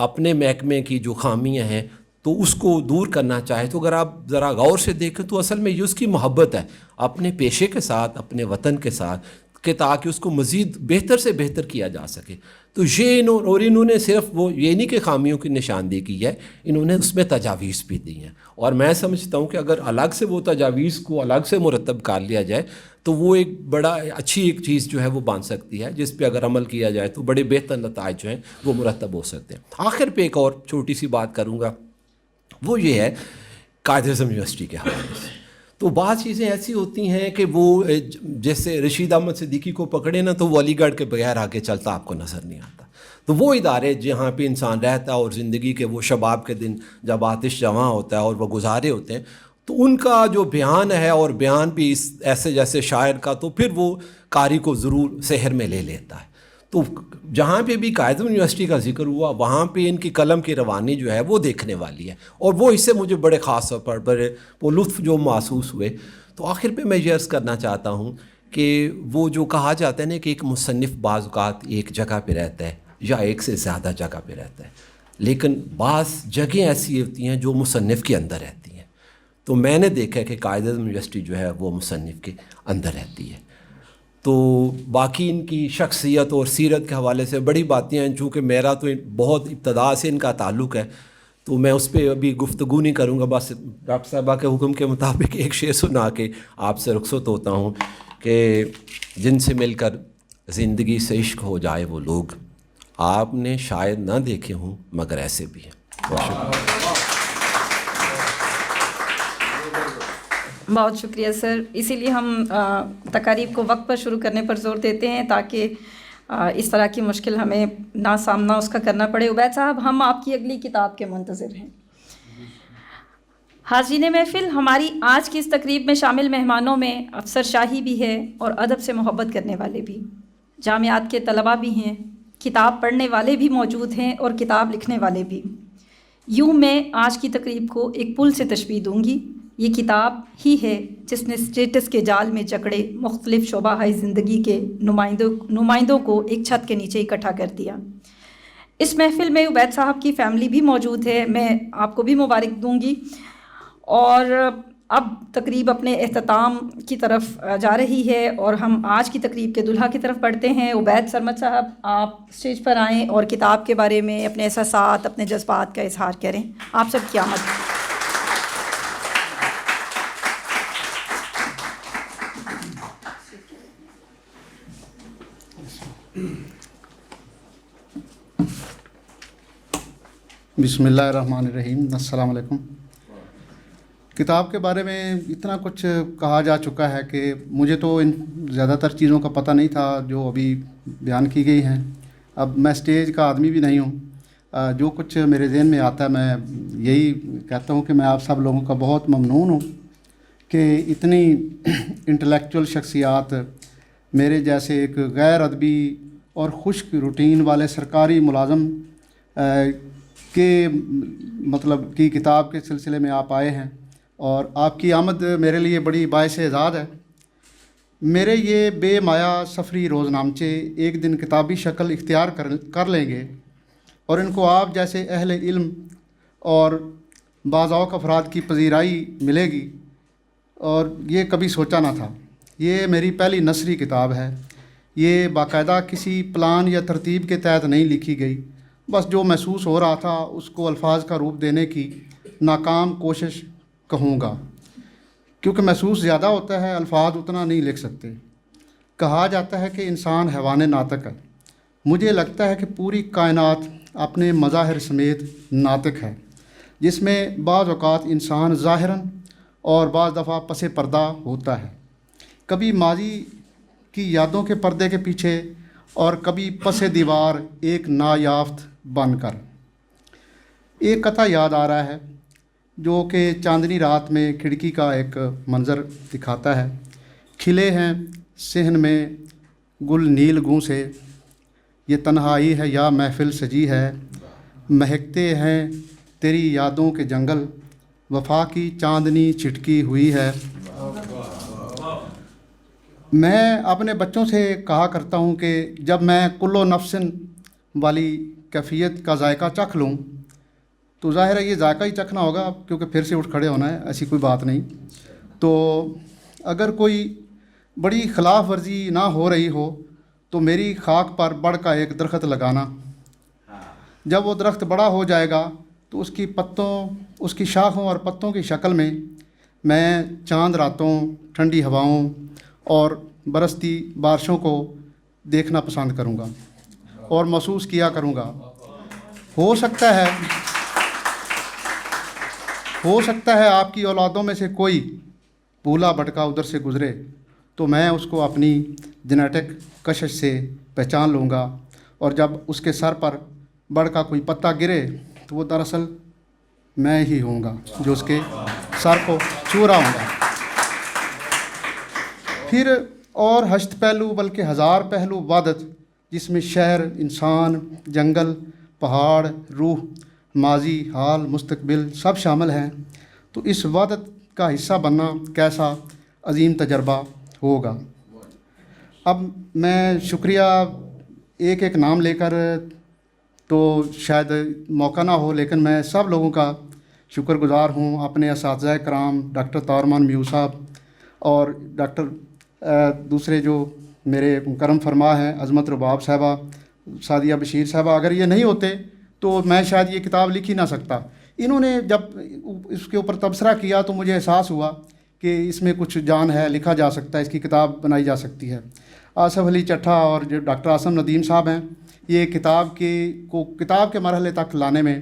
اپنے محکمے کی جو خامیاں ہیں تو اس کو دور کرنا چاہے. تو اگر آپ ذرا غور سے دیکھیں تو اصل میں یہ اس کی محبت ہے اپنے پیشے کے ساتھ, اپنے وطن کے ساتھ, کہ تاکہ اس کو مزید بہتر سے بہتر کیا جا سکے. تو یہ انہوں نے صرف وہ یہ نہیں کہ خامیوں کی نشاندہی کی ہے, انہوں نے اس میں تجاویز بھی دی ہیں. اور میں سمجھتا ہوں کہ اگر الگ سے وہ تجاویز کو الگ سے مرتب کر لیا جائے تو وہ ایک بڑا اچھی ایک چیز جو ہے وہ بن سکتی ہے, جس پہ اگر عمل کیا جائے تو بڑے بہتر نتائج جو ہیں وہ مرتب ہو سکتے ہیں. آخر پہ ایک اور چھوٹی سی بات کروں گا, وہ یہ ہے قائد اعظم یونیورسٹی کے حوالے سے. تو بعض چیزیں ایسی ہوتی ہیں کہ وہ جیسے رشید احمد صدیقی کو پکڑے نا تو وہ علی گڑھ کے بغیر آگے چلتا آپ کو نظر نہیں آتا. تو وہ ادارے جہاں پہ انسان رہتا ہے اور زندگی کے وہ شباب کے دن جب آتش جواں ہوتا ہے اور وہ گزارے ہوتے ہیں, تو ان کا جو بیان ہے اور بیان بھی اس ایسے جیسے شاعر کا, تو پھر وہ قاری کو ضرور سحر میں لے لیتا ہے. تو جہاں پہ بھی قائد اعظم یونیورسٹی کا ذکر ہوا وہاں پہ ان کی قلم کی روانی جو ہے وہ دیکھنے والی ہے, اور وہ اس سے مجھے بڑے خاص طور پر بڑے وہ لطف جو محسوس ہوئے. تو آخر پہ میں یہ عرض کرنا چاہتا ہوں کہ وہ جو کہا جاتا ہے نا کہ ایک مصنف بعض اوقات ایک جگہ پہ رہتا ہے یا ایک سے زیادہ جگہ پہ رہتا ہے, لیکن بعض جگہیں ایسی ہوتی ہیں جو مصنف کے اندر رہتی ہیں. تو میں نے دیکھا کہ قائد اعظم یونیورسٹی جو ہے وہ مصنف کے اندر رہتی ہے. تو باقی ان کی شخصیت اور سیرت کے حوالے سے بڑی باتیں ہیں, چونکہ میرا تو بہت ابتدا سے ان کا تعلق ہے تو میں اس پہ ابھی گفتگو نہیں کروں گا. بس ڈاکٹر صاحبہ کے حکم کے مطابق ایک شعر سنا کے آپ سے رخصت ہوتا ہوں کہ جن سے مل کر زندگی سے عشق ہو جائے وہ لوگ, آپ نے شاید نہ دیکھے ہوں مگر ایسے بھی ہیں. بہت شکریہ سر. اسی لیے ہم تقاریب کو وقت پر شروع کرنے پر زور دیتے ہیں تاکہ اس طرح کی مشکل ہمیں نہ سامنا اس کا کرنا پڑے. عبید صاحب, ہم آپ کی اگلی کتاب کے منتظر ہیں. حاضرین محفل, ہماری آج کی اس تقریب میں شامل مہمانوں میں افسر شاہی بھی ہے اور ادب سے محبت کرنے والے بھی, جامعات کے طلباء بھی ہیں, کتاب پڑھنے والے بھی موجود ہیں اور کتاب لکھنے والے بھی. یوں میں آج کی تقریب کو ایک پل سے تشبیہ دوں گی. یہ کتاب ہی ہے جس نے اسٹیٹس کے جال میں جکڑے مختلف شعبہ زندگی کے نمائندوں کو ایک چھت کے نیچے اکٹھا کر دیا. اس محفل میں عبید صاحب کی فیملی بھی موجود ہے, میں آپ کو بھی مبارک دوں گی. اور اب تقریب اپنے اختتام کی طرف جا رہی ہے اور ہم آج کی تقریب کے دلہا کی طرف بڑھتے ہیں. عبید سرمد صاحب, آپ اسٹیج پر آئیں اور کتاب کے بارے میں اپنے احساسات, اپنے جذبات کا اظہار کریں. آپ سب کی آمد. بسم اللہ الرحمن الرحیم. السلام علیکم. کتاب کے بارے میں اتنا کچھ کہا جا چکا ہے کہ مجھے تو ان زیادہ تر چیزوں کا پتہ نہیں تھا جو ابھی بیان کی گئی ہیں. اب میں اسٹیج کا آدمی بھی نہیں ہوں, جو کچھ میرے ذہن میں آتا ہے میں یہی کہتا ہوں کہ میں آپ سب لوگوں کا بہت ممنون ہوں کہ اتنی انٹلیکچوئل شخصیات میرے جیسے ایک غیر ادبی اور خشک روٹین والے سرکاری ملازم کے مطلب کی کتاب کے سلسلے میں آپ آئے ہیں، اور آپ کی آمد میرے لیے بڑی باعث اعزاز ہے۔ میرے یہ بے مایا سفری روزنامچے ایک دن کتابی شکل اختیار کر لیں گے، اور ان کو آپ جیسے اہل علم اور بعض افراد کی پذیرائی ملے گی، اور یہ کبھی سوچا نہ تھا۔ یہ میری پہلی نثری کتاب ہے۔ یہ باقاعدہ کسی پلان یا ترتیب کے تحت نہیں لکھی گئی، بس جو محسوس ہو رہا تھا اس کو الفاظ کا روپ دینے کی ناکام کوشش کہوں گا، کیونکہ محسوس زیادہ ہوتا ہے، الفاظ اتنا نہیں لکھ سکتے۔ کہا جاتا ہے کہ انسان حیوان ناطق ہے، مجھے لگتا ہے کہ پوری کائنات اپنے مظاہر سمیت ناطق ہے، جس میں بعض اوقات انسان ظاہراً اور بعض دفعہ پس پردہ ہوتا ہے، کبھی ماضی کی یادوں کے پردے کے پیچھے اور کبھی پس دیوار ایک نایافت بن کر۔ ایک قطعہ یاد آ رہا ہے جو کہ چاندنی رات میں کھڑکی کا ایک منظر دکھاتا ہے۔ کھلے ہیں صحن میں گل نیل گوں سے، یہ تنہائی ہے یا محفل سجی ہے، مہکتے ہیں تیری یادوں کے جنگل، وفا کی چاندنی چھٹکی ہوئی ہے۔ میں اپنے بچوں سے کہا کرتا ہوں کہ جب میں کل و نفسن والی کیفیت کا ذائقہ چکھ لوں تو ظاہر ہے یہ ذائقہ ہی چکھنا ہوگا، کیونکہ پھر سے اٹھ کھڑے ہونا ہے، ایسی کوئی بات نہیں۔ تو اگر کوئی بڑی خلاف ورزی نہ ہو رہی ہو تو میری خاک پر بڑھ کا ایک درخت لگانا۔ جب وہ درخت بڑا ہو جائے گا تو اس کی شاخوں اور پتوں کی شکل میں چاند راتوں، ٹھنڈی ہواؤں اور برستی بارشوں کو دیکھنا پسند کروں گا اور محسوس کیا کروں گا۔ ہو سکتا ہے آپ کی اولادوں میں سے کوئی پھولا بھٹکا ادھر سے گزرے تو میں اس کو اپنی جینیٹک کشش سے پہچان لوں گا، اور جب اس کے سر پر بڑھ کا کوئی پتا گرے تو وہ دراصل میں ہی ہوں گا جو اس کے سر کو چھو رہا ہوں گا۔ پھر اور ہشت پہلو بلکہ ہزار پہلو وحدت، جس میں شہر، انسان، جنگل، پہاڑ، روح، ماضی، حال، مستقبل سب شامل ہیں، تو اس وحدت کا حصہ بننا کیسا عظیم تجربہ ہوگا۔ اب میں شکریہ ایک ایک نام لے کر تو شاید موقع نہ ہو، لیکن میں سب لوگوں کا شکر گزار ہوں، اپنے اساتذہ کرام ڈاکٹر طاہر میو صاحب اور ڈاکٹر دوسرے جو میرے مکرم فرما ہیں، عظمت رباب صاحبہ، سعدیہ بشیر صاحبہ، اگر یہ نہیں ہوتے تو میں شاید یہ کتاب لکھ ہی نہ سکتا۔ انہوں نے جب اس کے اوپر تبصرہ کیا تو مجھے احساس ہوا کہ اس میں کچھ جان ہے، لکھا جا سکتا ہے، اس کی کتاب بنائی جا سکتی ہے۔ آصف علی چٹھا اور جو ڈاکٹر عاصم ندیم صاحب ہیں، یہ کتاب کے مرحلے تک لانے میں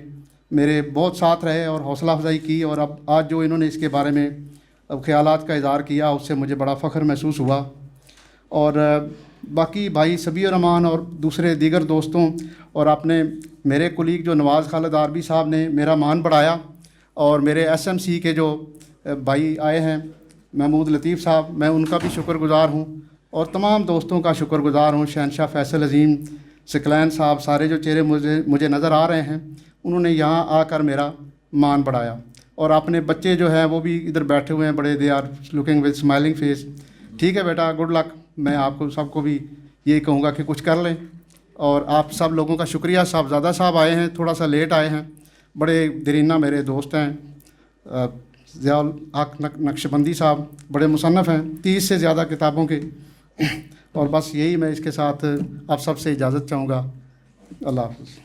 میرے بہت ساتھ رہے اور حوصلہ افزائی کی، اور اب آج جو انہوں نے اس کے بارے میں خیالات کا اظہار کیا اس سے مجھے بڑا فخر محسوس ہوا۔ اور باقی بھائی سبی الرحمان اور دوسرے دیگر دوستوں اور اپنے میرے کولیگ جو نواز خالد عربی صاحب نے میرا مان بڑھایا، اور میرے ایس ایم سی کے جو بھائی آئے ہیں محمود لطیف صاحب، میں ان کا بھی شکر گزار ہوں، اور تمام دوستوں کا شکر گزار ہوں، شہنشاہ فیصل عظیم، سکلین صاحب، سارے جو چہرے مجھے نظر آ رہے ہیں، انہوں نے یہاں آ کر میرا مان بڑھایا، اور اپنے بچے جو ہیں وہ بھی ادھر بیٹھے ہوئے ہیں، بڑے they are looking with smiling face. ٹھیک ہے بیٹا، گڈ لک۔ میں آپ کو سب کو بھی یہی کہوں گا کہ کچھ کر لیں، اور آپ سب لوگوں کا شکریہ۔ صاحبزادہ صاحب آئے ہیں، تھوڑا سا لیٹ آئے ہیں، بڑے درینہ میرے دوست ہیں۔ ضیاء الحق نقشبندی صاحب بڑے مصنف ہیں، 30 سے زیادہ کتابوں کے، اور بس یہی میں اس کے ساتھ آپ سب سے اجازت چاہوں گا۔ اللہ حافظ۔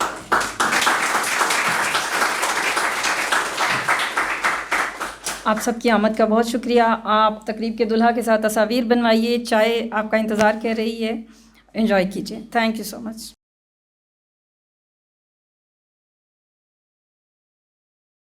آپ سب کی آمد کا بہت شکریہ۔ آپ تقریب کے دلہا کے ساتھ تصاویر بنوائیے، چائے آپ کا انتظار کر رہی ہے، انجوائے کیجیے۔ Thank you so much.